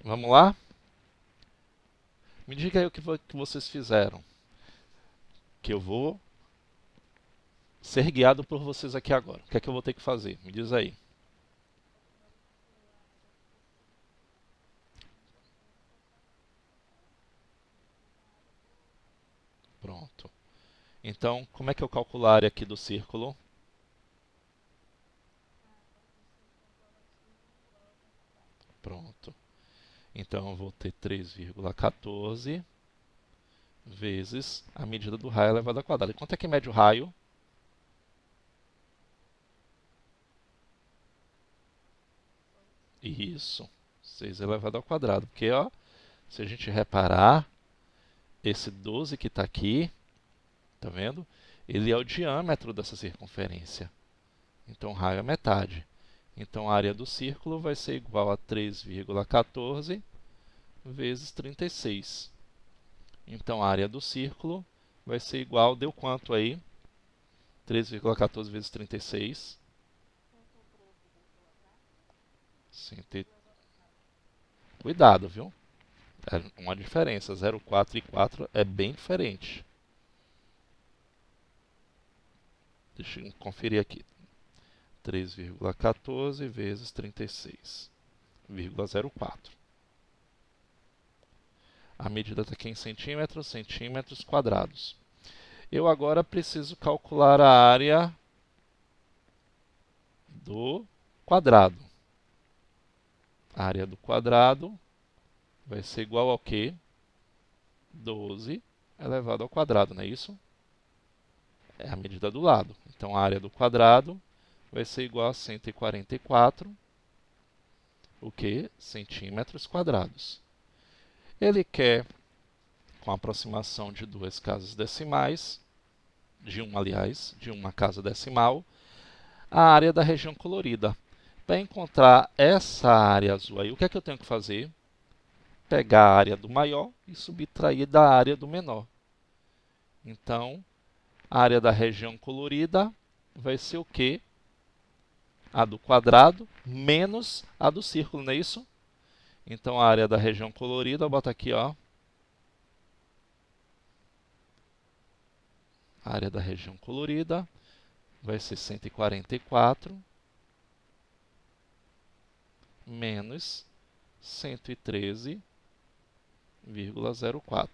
Vamos lá? Me diga aí o que vocês fizeram. Que eu vou ser guiado por vocês aqui agora. O que é que eu vou ter que fazer? Me diz aí. Pronto. Então, como é que eu calculo a área aqui do círculo? Pronto. Então, eu vou ter 3,14 vezes a medida do raio elevado ao quadrado. E quanto é que mede o raio? Isso, 6 elevado ao quadrado. Porque, ó, se a gente reparar, esse 12 que está aqui, tá vendo? Ele é o diâmetro dessa circunferência. Então, o raio é metade. Então, a área do círculo vai ser igual a 3,14 vezes 36. Então, a área do círculo vai ser igual, deu quanto aí? 3,14 vezes 36. Cuidado, viu? É uma diferença. 0,4 e 4 é bem diferente. Deixa eu conferir aqui. 3,14 vezes 36,04. A medida está aqui em centímetros, centímetros quadrados. Eu agora preciso calcular a área do quadrado. A área do quadrado vai ser igual ao quê? 12 elevado ao quadrado, não é isso? É a medida do lado. Então, a área do quadrado vai ser igual a 144, o quê? Centímetros quadrados. Ele quer, com a aproximação de duas casas decimais, aliás, de uma casa decimal, a área da região colorida. Para encontrar essa área azul aí, o que é que eu tenho que fazer? Pegar a área do maior e subtrair da área do menor. Então, a área da região colorida vai ser o quê? A do quadrado menos a do círculo, não é isso? Então, a área da região colorida, eu boto aqui, ó. A área da região colorida vai ser 144 menos 113,04.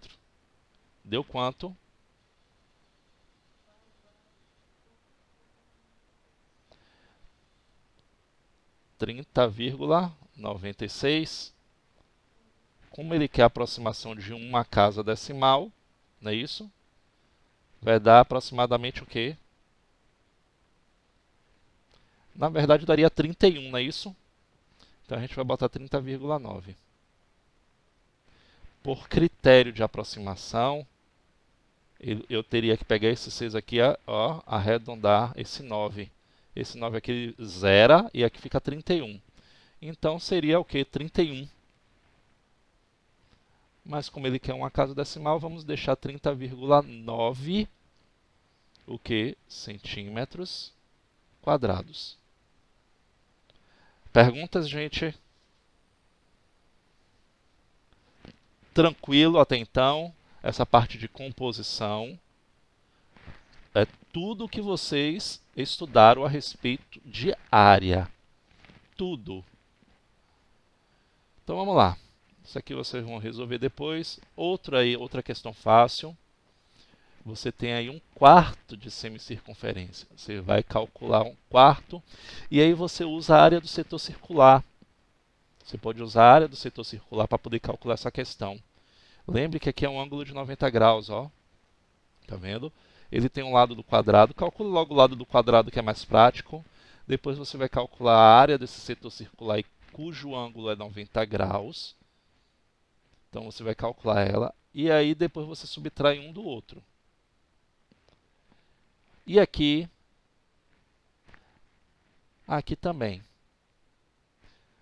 Deu quanto? 30,96. Como ele quer a aproximação de uma casa decimal, não é isso? Vai dar aproximadamente o quê? Na verdade, daria 31, não é isso? Então, a gente vai botar 30,9. Por critério de aproximação, eu teria que pegar esse 6 aqui, ó, arredondar esse 9. Esse 9 aqui zera e aqui fica 31. Então, seria o quê? 31. Mas como ele quer uma casa decimal, vamos deixar 30,9 o que? Centímetros quadrados. Perguntas, gente? Tranquilo até então. Essa parte de composição é tudo que vocês estudaram a respeito de área. Tudo. Então vamos lá. Isso aqui vocês vão resolver depois. Outra questão fácil. Você tem aí um quarto de semicircunferência. Você vai calcular um quarto e aí você usa a área do setor circular. Você pode usar a área do setor circular para poder calcular essa questão. Lembre que aqui é um ângulo de 90 graus, ó. Tá vendo? Ele tem um lado do quadrado. Calcule logo o lado do quadrado que é mais prático. Depois você vai calcular a área desse setor circular cujo ângulo é 90 graus. Então você vai calcular ela e aí depois você subtrai um do outro. E aqui também.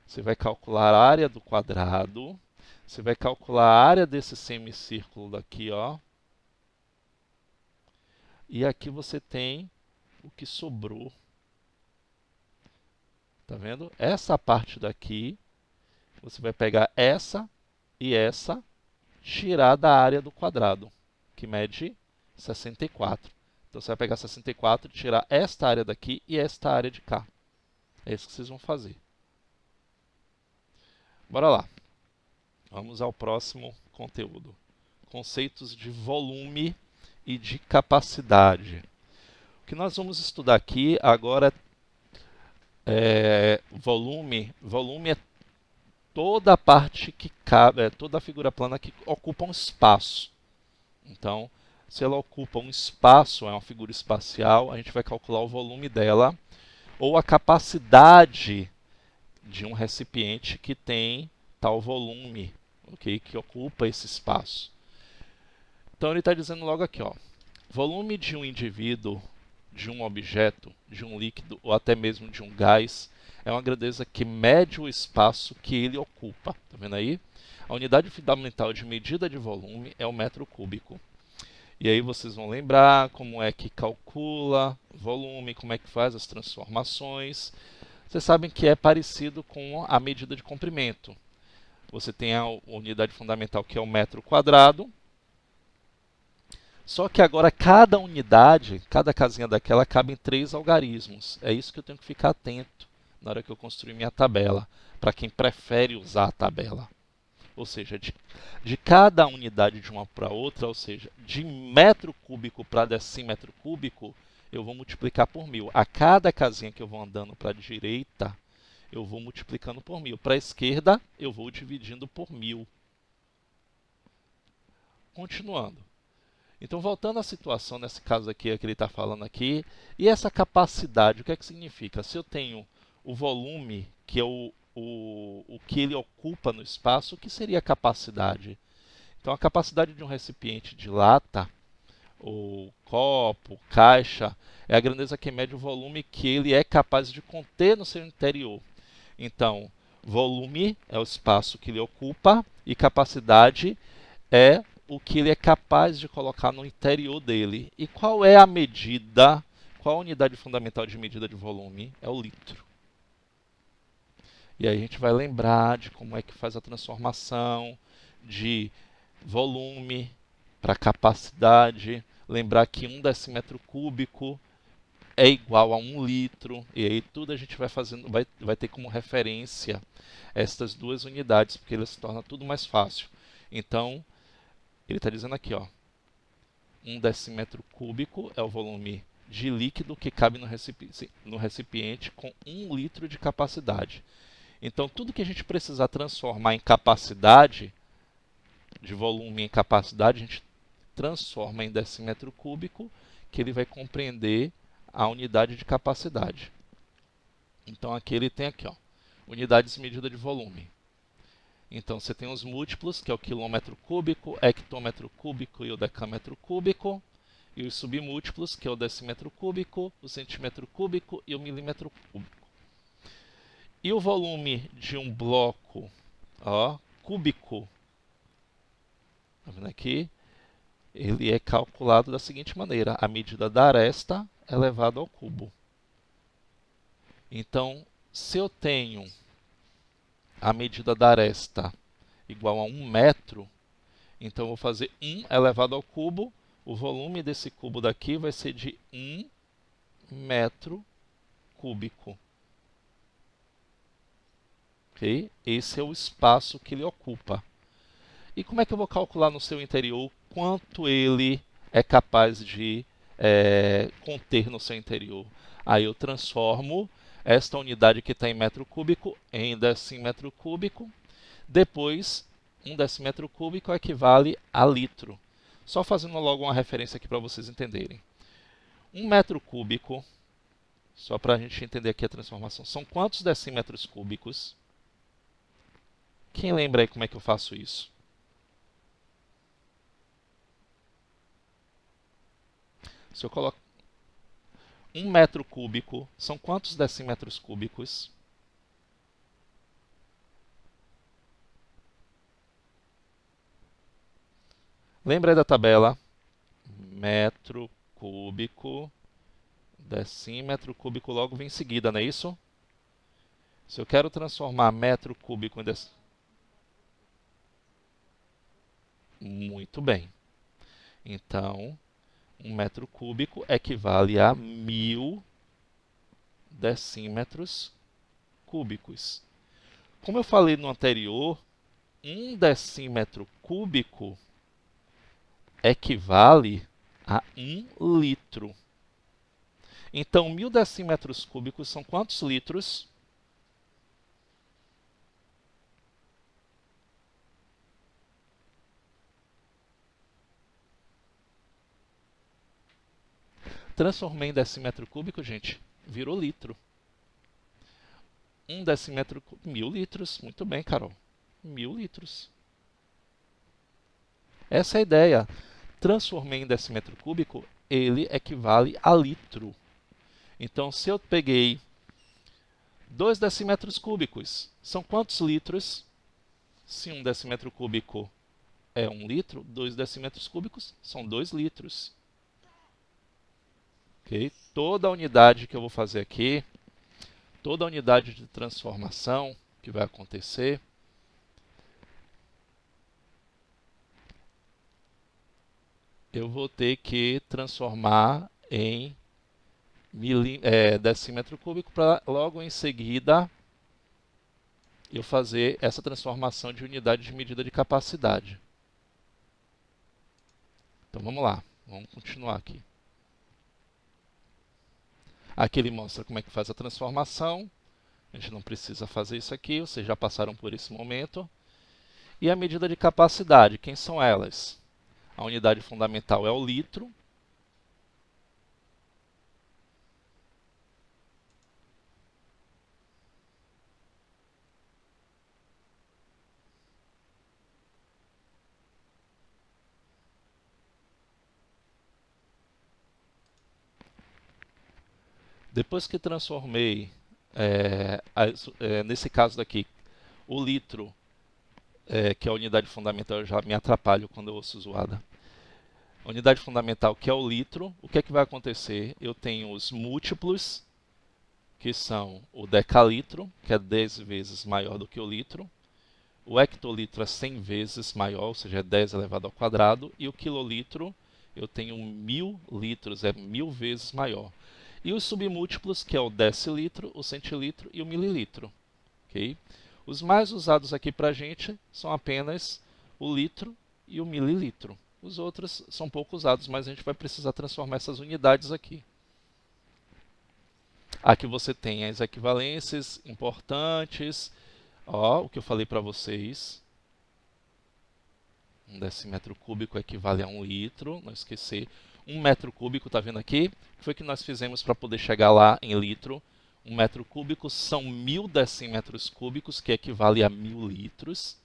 Você vai calcular a área do quadrado. Você vai calcular a área desse semicírculo daqui, ó. E aqui você tem o que sobrou. Tá vendo? Essa parte daqui, você vai pegar essa e essa, tirar da área do quadrado, que mede 64. Então você vai pegar 64 e tirar esta área daqui e esta área de cá. É isso que vocês vão fazer. Bora lá. Vamos ao próximo conteúdo. Conceitos de volume e de capacidade. O que nós vamos estudar aqui agora é volume. Volume é toda a parte que cabe, toda a figura plana que ocupa um espaço. Então, se ela ocupa um espaço, é uma figura espacial, a gente vai calcular o volume dela, ou a capacidade de um recipiente que tem tal volume, okay, que ocupa esse espaço. Então ele está dizendo logo aqui, ó, volume de um indivíduo, de um objeto, de um líquido ou até mesmo de um gás é uma grandeza que mede o espaço que ele ocupa. Tá vendo aí? A unidade fundamental de medida de volume é o metro cúbico. E aí vocês vão lembrar como é que calcula volume, como é que faz as transformações. Vocês sabem que é parecido com a medida de comprimento. Você tem a unidade fundamental que é o metro quadrado. Só que agora cada unidade, cada casinha daquela, cabe em 3 algarismos. É isso que eu tenho que ficar atento na hora que eu construir minha tabela, para quem prefere usar a tabela. Ou seja, de cada unidade de uma para outra, ou seja, de metro cúbico para decímetro cúbico, eu vou multiplicar por 1000. A cada casinha que eu vou andando para a direita, eu vou multiplicando por 1000. Para a esquerda, eu vou dividindo por 1000. Continuando. Então, voltando à situação, nesse caso aqui, que ele está falando aqui, e essa capacidade, o que é que significa? Se eu tenho o volume, que é o que ele ocupa no espaço, o que seria a capacidade? Então, a capacidade de um recipiente de lata, ou copo, caixa, é a grandeza que mede o volume que ele é capaz de conter no seu interior. Então, volume é o espaço que ele ocupa e capacidade é o que ele é capaz de colocar no interior dele. E qual é a medida, qual a unidade fundamental de medida de volume? É o litro. E aí a gente vai lembrar de como é que faz a transformação de volume para capacidade. Lembrar que 1 decímetro cúbico é igual a 1 litro. E aí tudo a gente vai fazendo, vai ter como referência estas duas unidades, porque elas se torna tudo mais fácil. Então, ele está dizendo aqui, ó, 1 decímetro cúbico é o volume de líquido que cabe no recipiente com 1 litro de capacidade. Então, tudo que a gente precisar transformar em capacidade, de volume em capacidade, a gente transforma em decímetro cúbico, que ele vai compreender a unidade de capacidade. Então, aqui ele tem aqui, ó, unidades de medida de volume. Então, você tem os múltiplos, que é o quilômetro cúbico, hectômetro cúbico e o decâmetro cúbico. E os submúltiplos, que é o decímetro cúbico, o centímetro cúbico e o milímetro cúbico. E o volume de um bloco, ó, cúbico, tá vendo aqui? Ele é calculado da seguinte maneira: a medida da aresta elevado ao cubo. Então, se eu tenho a medida da aresta igual a 1 metro, então eu vou fazer 1 elevado ao cubo. O volume desse cubo daqui vai ser de 1 metro cúbico. Okay? Esse é o espaço que ele ocupa. E como é que eu vou calcular no seu interior quanto ele é capaz de conter no seu interior? Aí eu transformo esta unidade que está em metro cúbico em decímetro cúbico. Depois, 1 decímetro cúbico equivale a litro. Só fazendo logo uma referência aqui para vocês entenderem. 1 metro cúbico, só para a gente entender aqui a transformação, são quantos decímetros cúbicos? Quem lembra aí como é que eu faço isso? Se eu coloco 1 metro cúbico, são quantos decímetros cúbicos? Lembra aí da tabela? Metro cúbico, decímetro cúbico logo vem em seguida, não é isso? Se eu quero transformar metro cúbico em decímetro... Muito bem. Então, 1 metro cúbico equivale a 1000 decímetros cúbicos. Como eu falei no anterior, 1 decímetro cúbico equivale a 1 litro. Então, 1000 decímetros cúbicos são quantos litros? Transformei em decímetro cúbico, gente, virou litro. 1 decímetro cúbico, 1000 litros. Muito bem, Carol. 1000 litros. Essa é a ideia. Transformei em decímetro cúbico, ele equivale a litro. Então, se eu peguei 2 decímetros cúbicos, são quantos litros? Se 1 decímetro cúbico é 1 litro, 2 decímetros cúbicos são 2 litros. Okay? Toda a unidade que eu vou fazer aqui, toda a unidade de transformação que vai acontecer, eu vou ter que transformar em decímetro cúbico para logo em seguida eu fazer essa transformação de unidade de medida de capacidade. Então vamos lá, vamos continuar aqui. Aqui ele mostra como é que faz a transformação. A gente não precisa fazer isso aqui, vocês já passaram por esse momento. E a medida de capacidade, quem são elas? A unidade fundamental é o litro. Depois que transformei, nesse caso daqui, o litro, que é a unidade fundamental, eu já me atrapalho quando eu ouço zoada. A unidade fundamental, que é o litro, o que é que vai acontecer? Eu tenho os múltiplos, que são o decalitro, que é 10 vezes maior do que o litro. O hectolitro é 100 vezes maior, ou seja, é 10 elevado ao quadrado. E o quilolitro, eu tenho 1000 litros, é 1000 vezes maior. E os submúltiplos, que é o decilitro, o centilitro e o mililitro. Okay? Os mais usados aqui para a gente são apenas o litro e o mililitro. Os outros são pouco usados, mas a gente vai precisar transformar essas unidades aqui. Aqui você tem as equivalências importantes. Ó, o que eu falei para vocês. 1 decímetro cúbico equivale a 1 litro, não esquecer. 1 metro cúbico, tá vendo aqui? O que foi que nós fizemos para poder chegar lá em litro? 1 metro cúbico são 1000 decímetros cúbicos, que equivale a 1000 litros.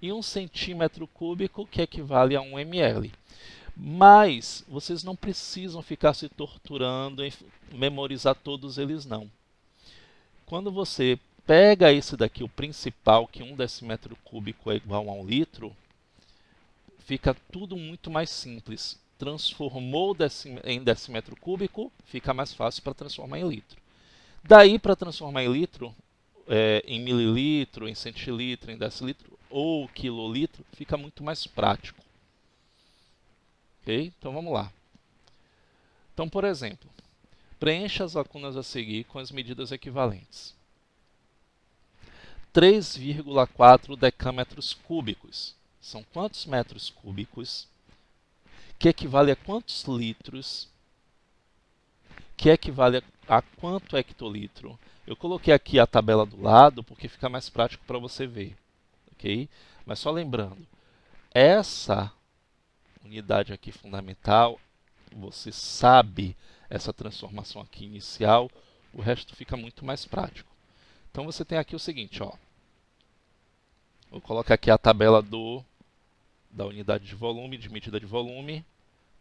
E 1 centímetro cúbico, que equivale a 1 ml. Mas vocês não precisam ficar se torturando em memorizar todos eles, não. Quando você pega esse daqui, o principal, que 1 decímetro cúbico é igual a 1 litro, fica tudo muito mais simples. Transformou em decímetro cúbico, fica mais fácil para transformar em litro. Daí, para transformar em litro, em mililitro, em centilitro, em decilitro ou quilolitro, fica muito mais prático. Ok? Então vamos lá. Então, por exemplo, preencha as lacunas a seguir com as medidas equivalentes. 3,4 decâmetros cúbicos. São quantos metros cúbicos? Que equivale a quantos litros? Que equivale a quanto hectolitro? Eu coloquei aqui a tabela do lado porque fica mais prático para você ver. Ok? Mas só lembrando, essa unidade aqui fundamental, você sabe essa transformação aqui inicial, o resto fica muito mais prático. Então você tem aqui o seguinte, ó. Vou colocar aqui a tabela da unidade de volume, de medida de volume.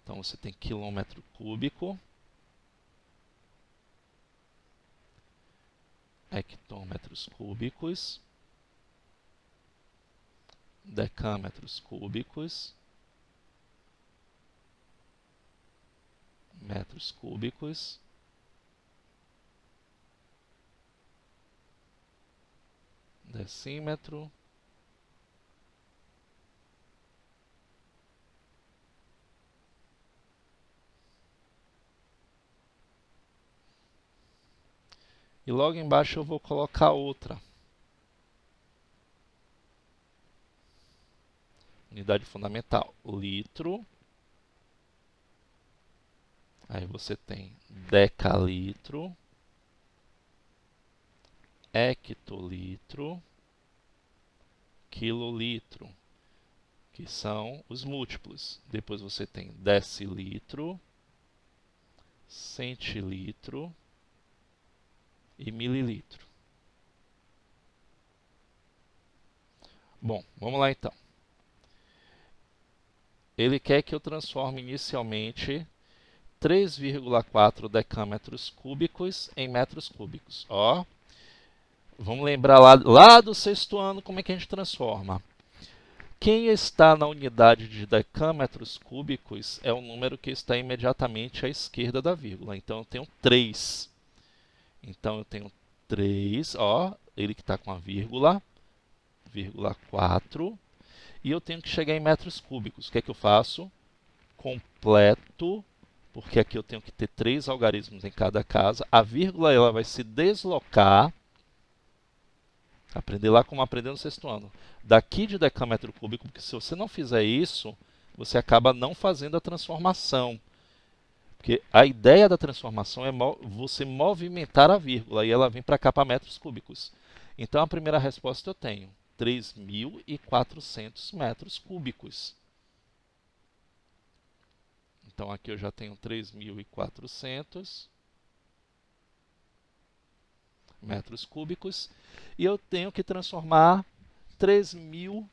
Então você tem quilômetro cúbico, hectômetros cúbicos, decâmetros cúbicos, metros cúbicos, decímetro, E logo embaixo eu vou colocar outra. Unidade fundamental, litro. Aí você tem decalitro, hectolitro, quilolitro, que são os múltiplos. Depois você tem decilitro, centilitro e mililitro. Bom, vamos lá então. Ele quer que eu transforme inicialmente 3,4 decâmetros cúbicos em metros cúbicos. Ó, vamos lembrar lá do sexto ano como é que a gente transforma. Quem está na unidade de decâmetros cúbicos é o número que está imediatamente à esquerda da vírgula. Então eu tenho 3. Então eu tenho 3, ó, ele que está com a vírgula, 4. E eu tenho que chegar em metros cúbicos. O que é que eu faço? Completo, porque aqui eu tenho que ter 3 algarismos em cada casa. A vírgula ela vai se deslocar. Aprender lá como aprender no sexto ano. Daqui de decâmetro cúbico, porque se você não fizer isso, você acaba não fazendo a transformação. Porque a ideia da transformação é você movimentar a vírgula e ela vem para cá para metros cúbicos. Então a primeira resposta eu tenho 3.400 metros cúbicos. Então aqui eu já tenho 3.400 metros cúbicos e eu tenho que transformar 3.000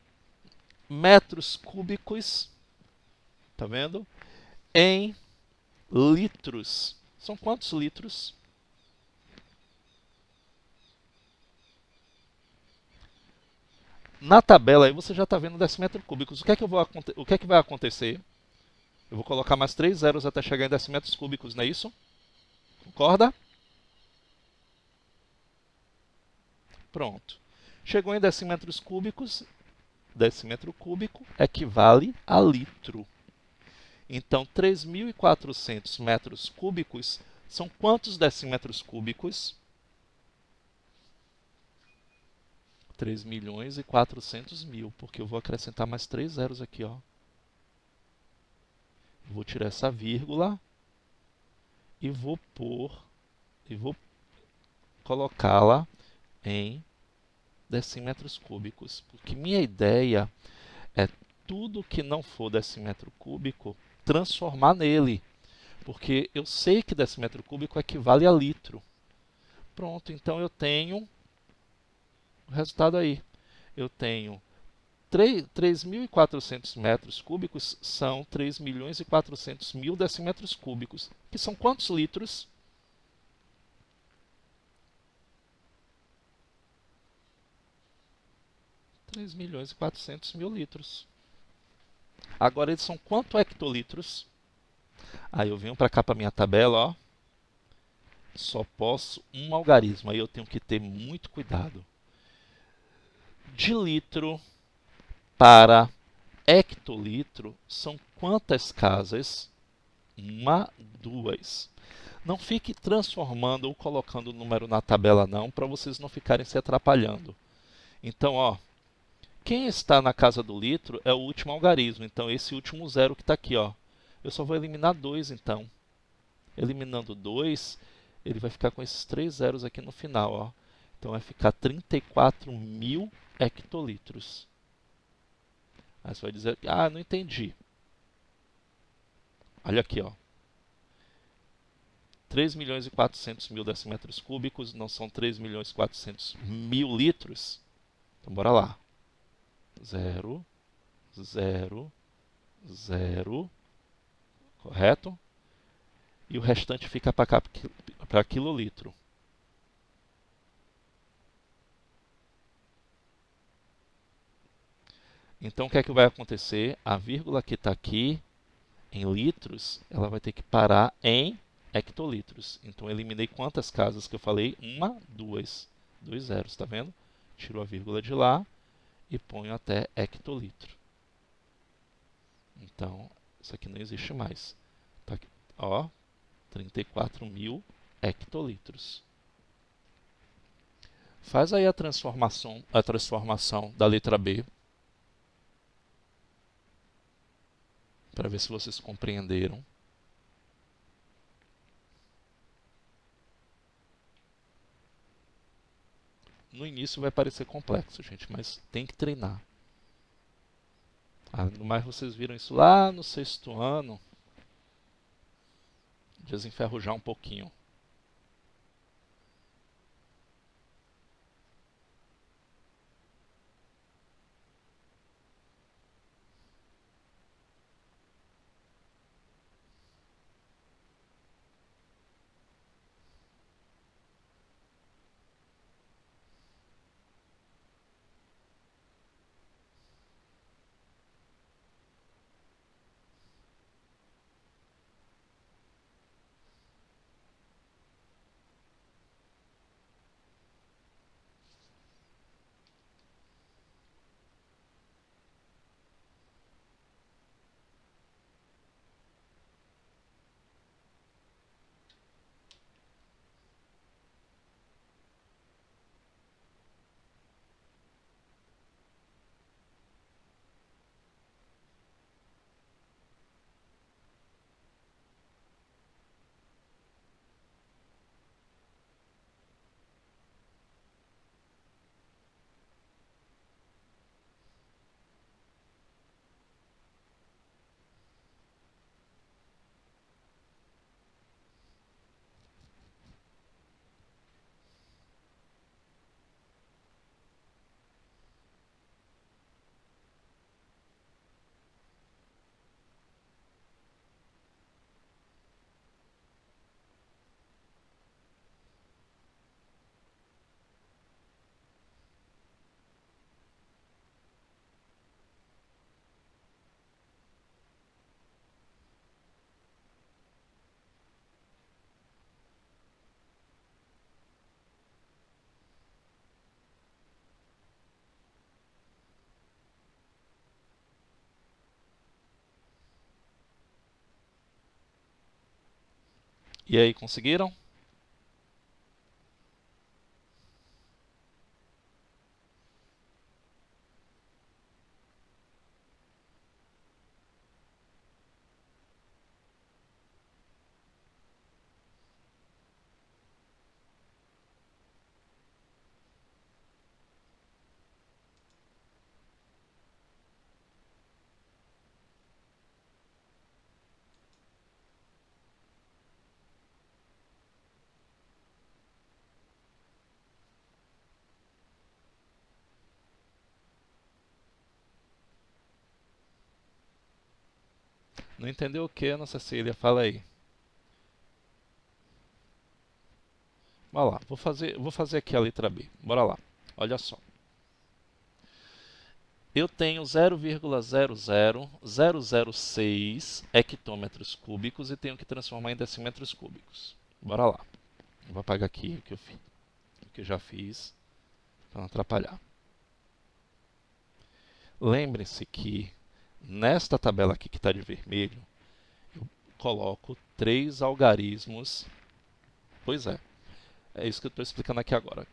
metros cúbicos, tá vendo? Em litros. São quantos litros? Na tabela aí você já está vendo decímetros cúbicos. O que é que vai acontecer? Eu vou colocar mais 3 zeros até chegar em decímetros cúbicos, não é isso? Concorda? Pronto. Chegou em decímetros cúbicos, decímetro cúbico equivale a litro. Então, 3.400 metros cúbicos são quantos decímetros cúbicos? 3.400.000, porque eu vou acrescentar mais 3 zeros aqui, ó. Vou tirar essa vírgula e vou colocá-la em decímetros cúbicos, porque minha ideia é tudo que não for decímetro cúbico transformar nele, porque eu sei que decímetro cúbico equivale a litro. Pronto, então eu tenho o resultado aí. Eu tenho 3.400 metros cúbicos são 3.400.000 decímetros cúbicos, que são quantos litros? 3.400.000 litros. Agora eles são quantos hectolitros? Aí eu venho para cá para minha tabela, ó. Só posso um algarismo, aí eu tenho que ter muito cuidado. De litro para hectolitro são quantas casas? 1, 2. Não fique transformando ou colocando o número na tabela não, para vocês não ficarem se atrapalhando. Então, ó, quem está na casa do litro é o último algarismo. Então, esse último zero que está aqui, ó. Eu só vou eliminar 2, então. Eliminando 2, ele vai ficar com esses 3 zeros aqui no final, ó. Então, vai ficar 34.000 hectolitros. Aí você vai dizer, ah, não entendi. Olha aqui, ó. 3.400.000 decímetros cúbicos não são 3.400.000 litros? Então, bora lá. 0, 0, 0, correto? E o restante fica para cá, para quilolitro. Então, o que é que vai acontecer? A vírgula que está aqui, em litros, ela vai ter que parar em hectolitros. Então, eu eliminei quantas casas que eu falei? 1, 2. 2 zeros, está vendo? Tiro a vírgula de lá e ponho até hectolitro. Então, isso aqui não existe mais. Tá aqui, ó, 34.000 hectolitros. Faz aí a transformação da letra B, para ver se vocês compreenderam. No início vai parecer complexo, gente, mas tem que treinar. No mais, vocês viram isso lá no 6º ano. Desenferrujar um pouquinho. E aí, conseguiram? Não entendeu o que, Ana Cecília? Fala aí. Bora lá, vou fazer aqui a letra B. Bora lá. Olha só. Eu tenho 0,00006 hectômetros cúbicos e tenho que transformar em decímetros cúbicos. Bora lá. Vou apagar aqui o que eu já fiz, para não atrapalhar. Lembre-se que nesta tabela aqui que está de vermelho, eu coloco 3 algarismos. Pois é isso que eu estou explicando aqui agora.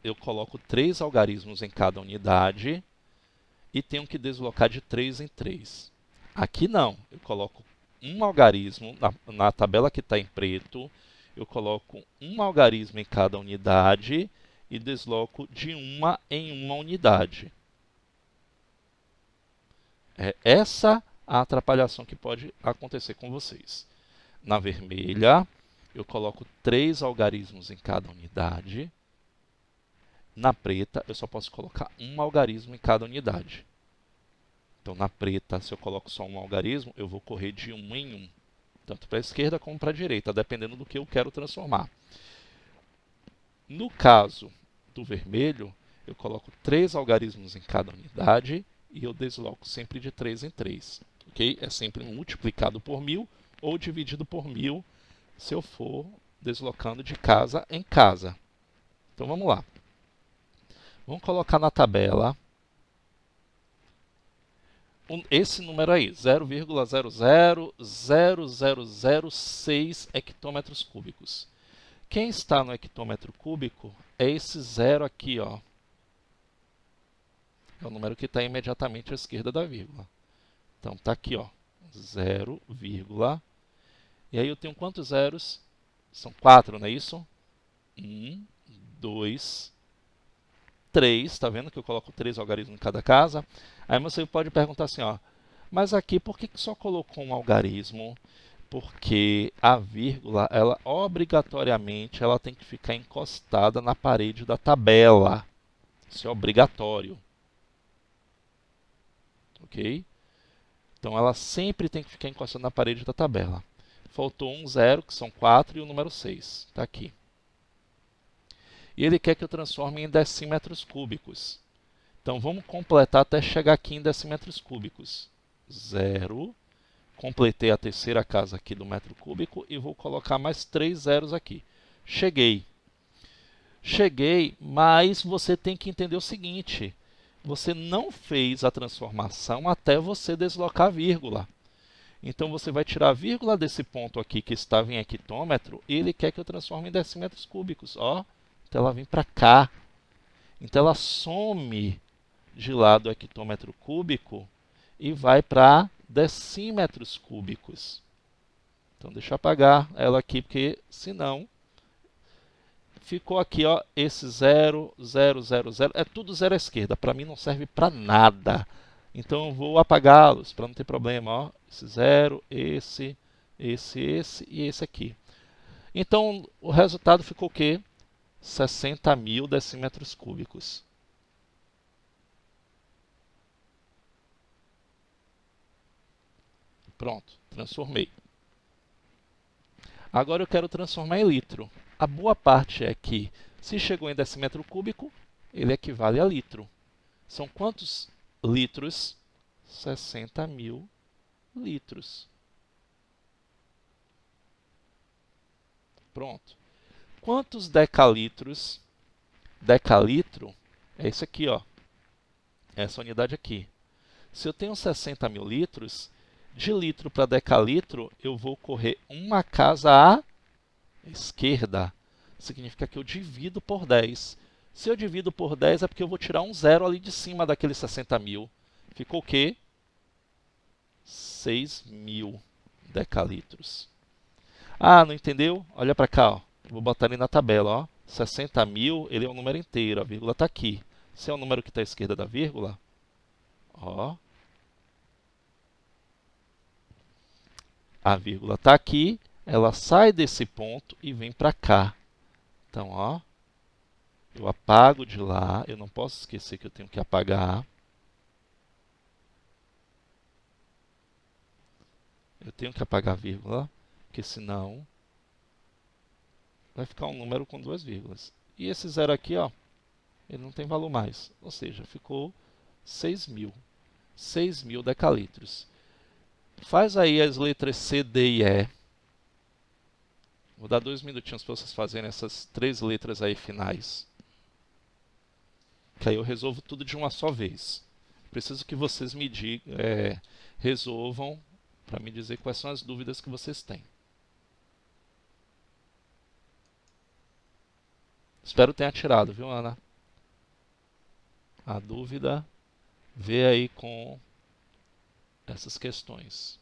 Eu coloco 3 algarismos em cada unidade e tenho que deslocar de 3 em 3. Aqui não, eu coloco um algarismo, na tabela que está em preto, eu coloco um algarismo em cada unidade e desloco de uma em uma unidade. É essa a atrapalhação que pode acontecer com vocês. Na vermelha, eu coloco 3 algarismos em cada unidade. Na preta, eu só posso colocar um algarismo em cada unidade. Então, na preta, se eu coloco só um algarismo, eu vou correr de um em um, tanto para a esquerda como para a direita, dependendo do que eu quero transformar. No caso do vermelho, eu coloco 3 algarismos em cada unidade e eu desloco sempre de 3 em 3. Okay? É sempre multiplicado por 1000 ou dividido por 1000 se eu for deslocando de casa em casa. Então, vamos lá. Vamos colocar na tabela esse número aí, 0,00006 hectômetros cúbicos. Quem está no hectômetro cúbico é esse zero aqui, ó. É o número que está imediatamente à esquerda da vírgula. Então, está aqui, ó, 0, vírgula. E aí eu tenho quantos zeros? São 4, não é isso? 1, 2, 3. Está vendo que eu coloco 3 algarismos em cada casa? Aí você pode perguntar assim, ó, mas aqui por que só colocou um algarismo? Porque a vírgula, ela obrigatoriamente ela tem que ficar encostada na parede da tabela. Isso é obrigatório. Ok? Então ela sempre tem que ficar encostada na parede da tabela. Faltou um zero, que são 4, e o número 6. Está aqui. E ele quer que eu transforme em decímetros cúbicos. Então vamos completar até chegar aqui em decímetros cúbicos. 0. Completei a terceira casa aqui do metro cúbico e vou colocar mais 3 zeros aqui. Cheguei. Cheguei, mas você tem que entender o seguinte. Você não fez a transformação até você deslocar a vírgula. Então você vai tirar a vírgula desse ponto aqui que estava em hectômetro e ele quer que eu transforme em decímetros cúbicos. Ó, então ela vem para cá. Então ela some de lá do hectômetro cúbico e vai para decímetros cúbicos. Então deixa eu apagar ela aqui, porque senão ficou aqui, ó, esse 0, 0, 0, 0. É tudo zero à esquerda. Para mim não serve para nada. Então eu vou apagá-los para não ter problema. Ó. Esse 0, esse e esse aqui. Então o resultado ficou o quê? 60.000 decímetros cúbicos. Pronto, transformei. Agora eu quero transformar em litro. A boa parte é que, se chegou em decímetro cúbico, ele equivale a litro. São quantos litros? 60.000 litros. Pronto. Quantos decalitros? Decalitro é isso aqui, ó. Essa unidade aqui. Se eu tenho 60.000 litros, de litro para decalitro, eu vou correr uma casa à esquerda. Significa que eu divido por 10. Se eu divido por 10 é porque eu vou tirar um zero ali de cima daqueles 60.000. Ficou o quê? 6.000 decalitros. Ah, não entendeu? Olha para cá, ó. Vou botar ali na tabela, ó. 60.000, ele é um número inteiro, a vírgula está aqui. Se é o número que está à esquerda da vírgula, ó, a vírgula está aqui, ela sai desse ponto e vem para cá. Então, ó, eu apago de lá, eu não posso esquecer que eu tenho que apagar. Eu tenho que apagar a vírgula, porque senão vai ficar um número com duas vírgulas. E esse zero aqui, ó, ele não tem valor mais. Ou seja, ficou 6.000. 6.000 decalitros. Faz aí as letras C, D e E. Vou dar 2 minutinhos para vocês fazerem essas 3 letras aí finais. Que aí eu resolvo tudo de uma só vez. Preciso que vocês me digam, resolvam para me dizer quais são as dúvidas que vocês têm. Espero tenha tirado, viu, Ana? A dúvida, vê aí com essas questões.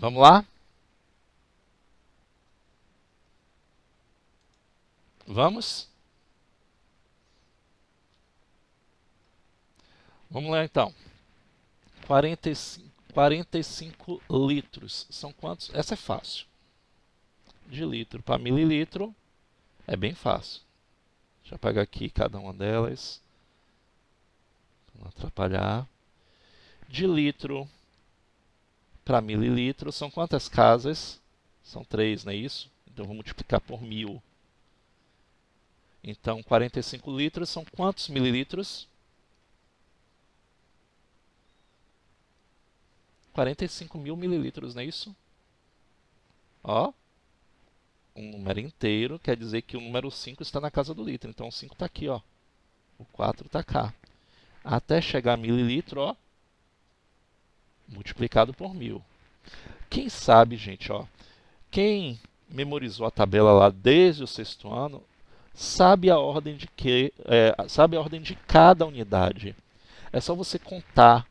Vamos lá? Vamos? Vamos lá então. 45 litros. São quantos? Essa é fácil. De litro para mililitro é bem fácil. Deixa eu pegar aqui cada uma delas. Para não atrapalhar. De litro para mililitro são quantas casas? São 3, não é isso? Então vou multiplicar por 1000. Então 45 litros são quantos mililitros? 45 mil mililitros, não é isso? Ó, um número inteiro quer dizer que o número 5 está na casa do litro. Então o 5 está aqui, ó. O 4 está cá. Até chegar a mililitro, ó, multiplicado por 1000. Quem sabe, gente, ó, quem memorizou a tabela lá desde o sexto ano, sabe a ordem sabe a ordem de cada unidade. É só você contar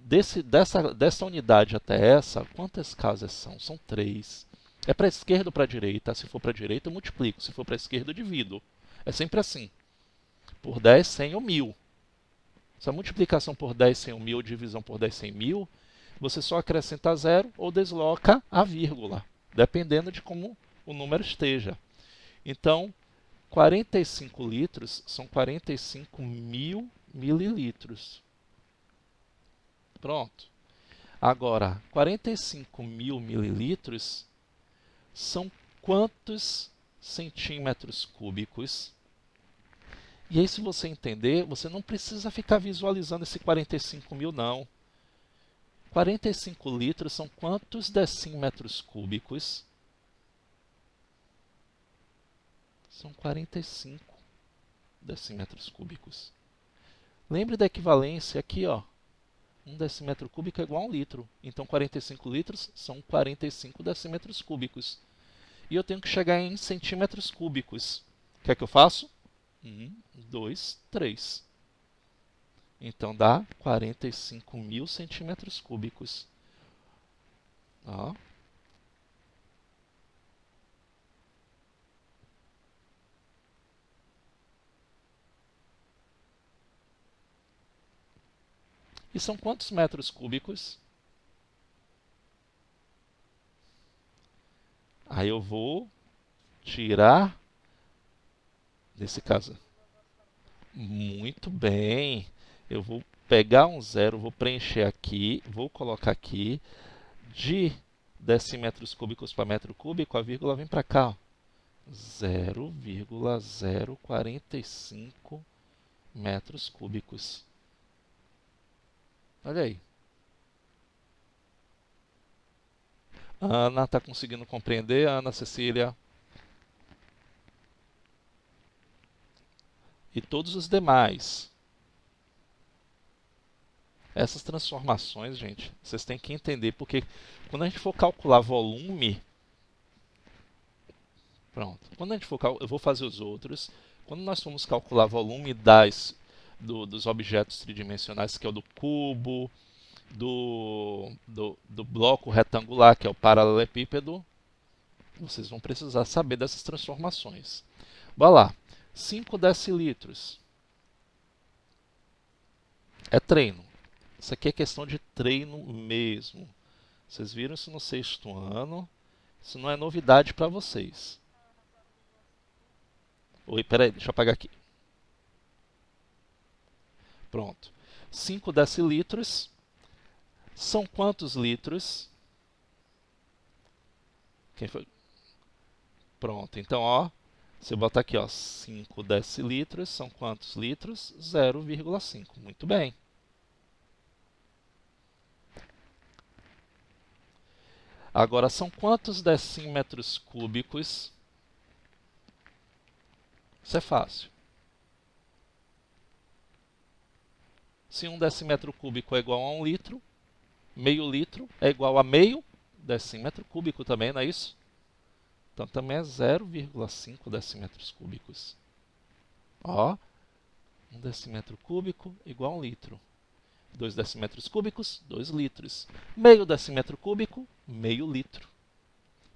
dessa unidade até essa, quantas casas são? São 3. É para a esquerda ou para a direita? Se for para a direita, eu multiplico. Se for para a esquerda, eu divido. É sempre assim. Por 10, 100 ou 1000. Essa multiplicação por 10, 100 ou 1000, ou divisão por 10, 100, 1000, você só acrescenta 0 ou desloca a vírgula, dependendo de como o número esteja. Então, 45 litros são 45 mil mililitros. Pronto. Agora, 45 mil mililitros são quantos centímetros cúbicos? E aí, se você entender, você não precisa ficar visualizando esse 45 mil, não. 45 litros são quantos decímetros cúbicos? São 45 decímetros cúbicos. Lembre da equivalência aqui, ó. 1 decímetro cúbico é igual a 1 litro. Então, 45 litros são 45 decímetros cúbicos. E eu tenho que chegar em centímetros cúbicos. O que é que eu faço? 1, 2, 3. Então, dá 45 mil centímetros cúbicos. Ó. E são quantos metros cúbicos? Aí eu vou tirar, nesse caso, muito bem. Eu vou pegar um zero, vou preencher aqui, vou colocar aqui. De decímetros cúbicos para metro cúbico, a vírgula vem para cá. 0,045 metros cúbicos. Olha aí. Ana está conseguindo compreender? Ana Cecília? E todos os demais. Essas transformações, gente, vocês têm que entender, porque quando a gente for calcular volume, pronto. Quando a gente for eu vou fazer os outros. Quando nós formos calcular volume dos objetos tridimensionais, que é o do cubo, do bloco retangular, que é o paralelepípedo, vocês vão precisar saber dessas transformações. Bora lá. 5 decilitros. É treino. Isso aqui é questão de treino mesmo. Vocês viram isso no sexto ano. Isso não é novidade para vocês. Oi, peraí, deixa eu apagar aqui. Pronto. 5 decilitros são quantos litros? Quem foi? Pronto, então, ó, você bota aqui, ó, 5 decilitros são quantos litros? 0,5. Muito bem. Agora, são quantos decímetros cúbicos? Isso é fácil. Se 1 decímetro cúbico é igual a 1 litro, meio litro é igual a meio decímetro cúbico também, não é isso? Então, também é 0,5 decímetros cúbicos. Ó, 1 decímetro cúbico igual a 1 litro. 2 decímetros cúbicos, 2 litros. Meio decímetro cúbico, meio litro.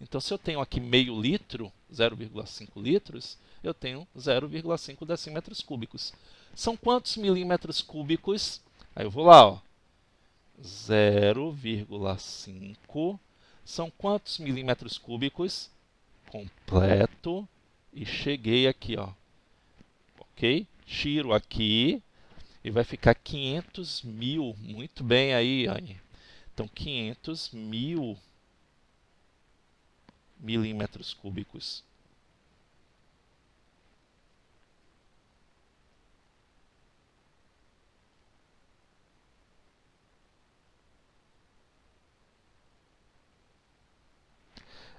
Então, se eu tenho aqui meio litro, 0,5 litros, eu tenho 0,5 decímetros cúbicos. São quantos milímetros cúbicos? Aí eu vou lá, ó. 0,5 são quantos milímetros cúbicos? Completo. E cheguei aqui, ó. Ok? Tiro aqui e vai ficar 500 mil. Muito bem aí, Anne. Então, 500 mil milímetros cúbicos.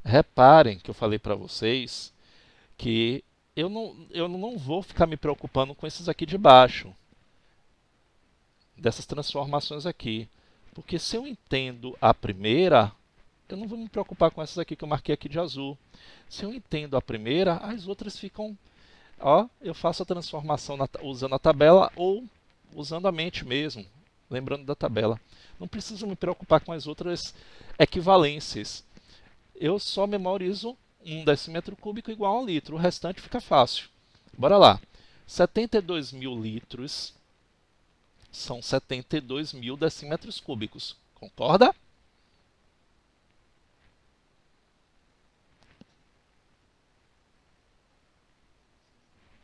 Reparem que eu falei para vocês que eu não vou ficar me preocupando com esses aqui de baixo, dessas transformações aqui. Porque se eu entendo a primeira, eu não vou me preocupar com essas aqui que eu marquei aqui de azul. Se eu entendo a primeira, as outras ficam... Ó, eu faço a transformação usando a tabela ou usando a mente mesmo, lembrando da tabela. Não preciso me preocupar com as outras equivalências. Eu só memorizo 1 decímetro cúbico igual a 1 litro. O restante fica fácil. Bora lá. 72 mil litros são 72 mil decímetros cúbicos. Concorda?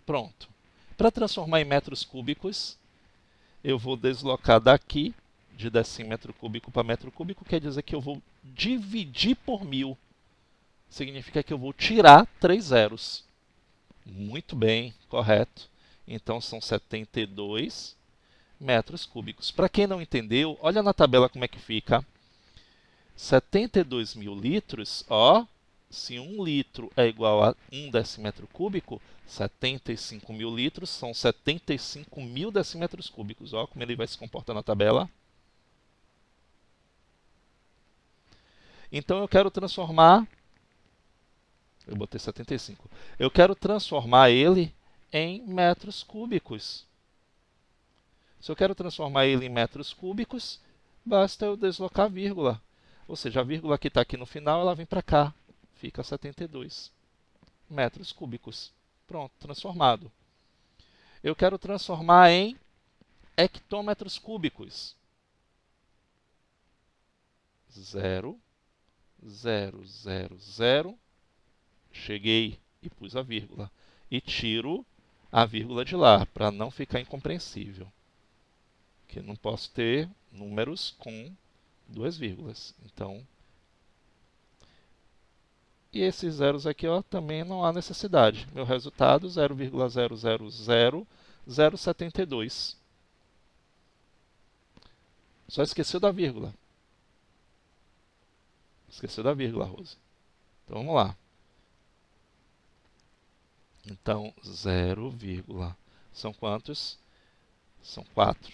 Pronto. Para transformar em metros cúbicos, eu vou deslocar daqui de decímetro cúbico para metro cúbico, quer dizer que eu vou dividir por 1000. Significa que eu vou tirar 3 zeros. Muito bem, correto. Então, são 72 metros cúbicos. Para quem não entendeu, olha na tabela como é que fica. 72 mil litros, ó, se 1 litro é igual a 1 decímetro cúbico, 75 mil litros são 75 mil decímetros cúbicos. Ó, como ele vai se comportar na tabela. Então, eu quero transformar... Eu botei 75. Eu quero transformar ele em metros cúbicos. Se eu quero transformar ele em metros cúbicos, basta eu deslocar a vírgula. Ou seja, a vírgula que está aqui no final, ela vem para cá. Fica 72 metros cúbicos. Pronto, transformado. Eu quero transformar em hectômetros cúbicos. 0, 0, 0, 0. Cheguei e pus a vírgula. E tiro a vírgula de lá, para não ficar incompreensível. Porque eu não posso ter números com 2 vírgulas. Então, e esses zeros aqui, ó, também não há necessidade. Meu resultado, 0,000072. Só esqueceu da vírgula. Esqueceu da vírgula, Rose. Então, vamos lá. Então, 0, são quantos? São 4.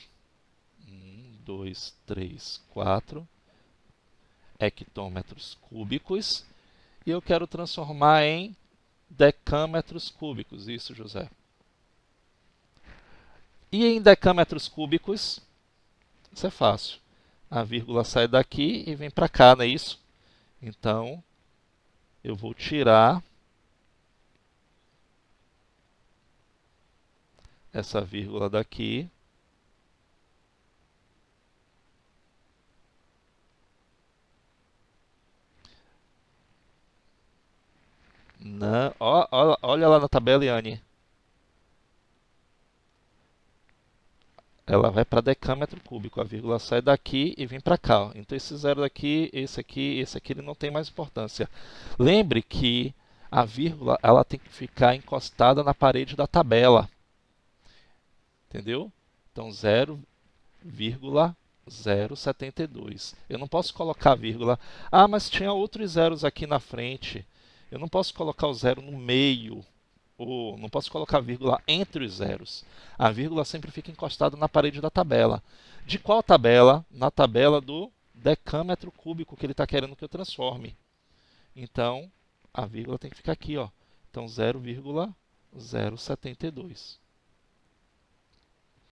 1, 2, 3, 4 hectômetros cúbicos. E eu quero transformar em decâmetros cúbicos. Isso, José. E em decâmetros cúbicos, isso é fácil. A vírgula sai daqui e vem para cá, não é isso? Então, eu vou tirar essa vírgula daqui. Não, olha lá na tabela, Yane. Ela vai para decâmetro cúbico. A vírgula sai daqui e vem para cá. Ó. Então, esse zero daqui, esse aqui, ele não tem mais importância. Lembre que a vírgula ela tem que ficar encostada na parede da tabela. Entendeu? Então, 0,072. Eu não posso colocar a vírgula. Ah, mas tinha outros zeros aqui na frente. Eu não posso colocar o zero no meio. Ou não posso colocar a vírgula entre os zeros. A vírgula sempre fica encostada na parede da tabela. De qual tabela? Na tabela do decâmetro cúbico que ele está querendo que eu transforme. Então, a vírgula tem que ficar aqui. Ó. Então, 0,072.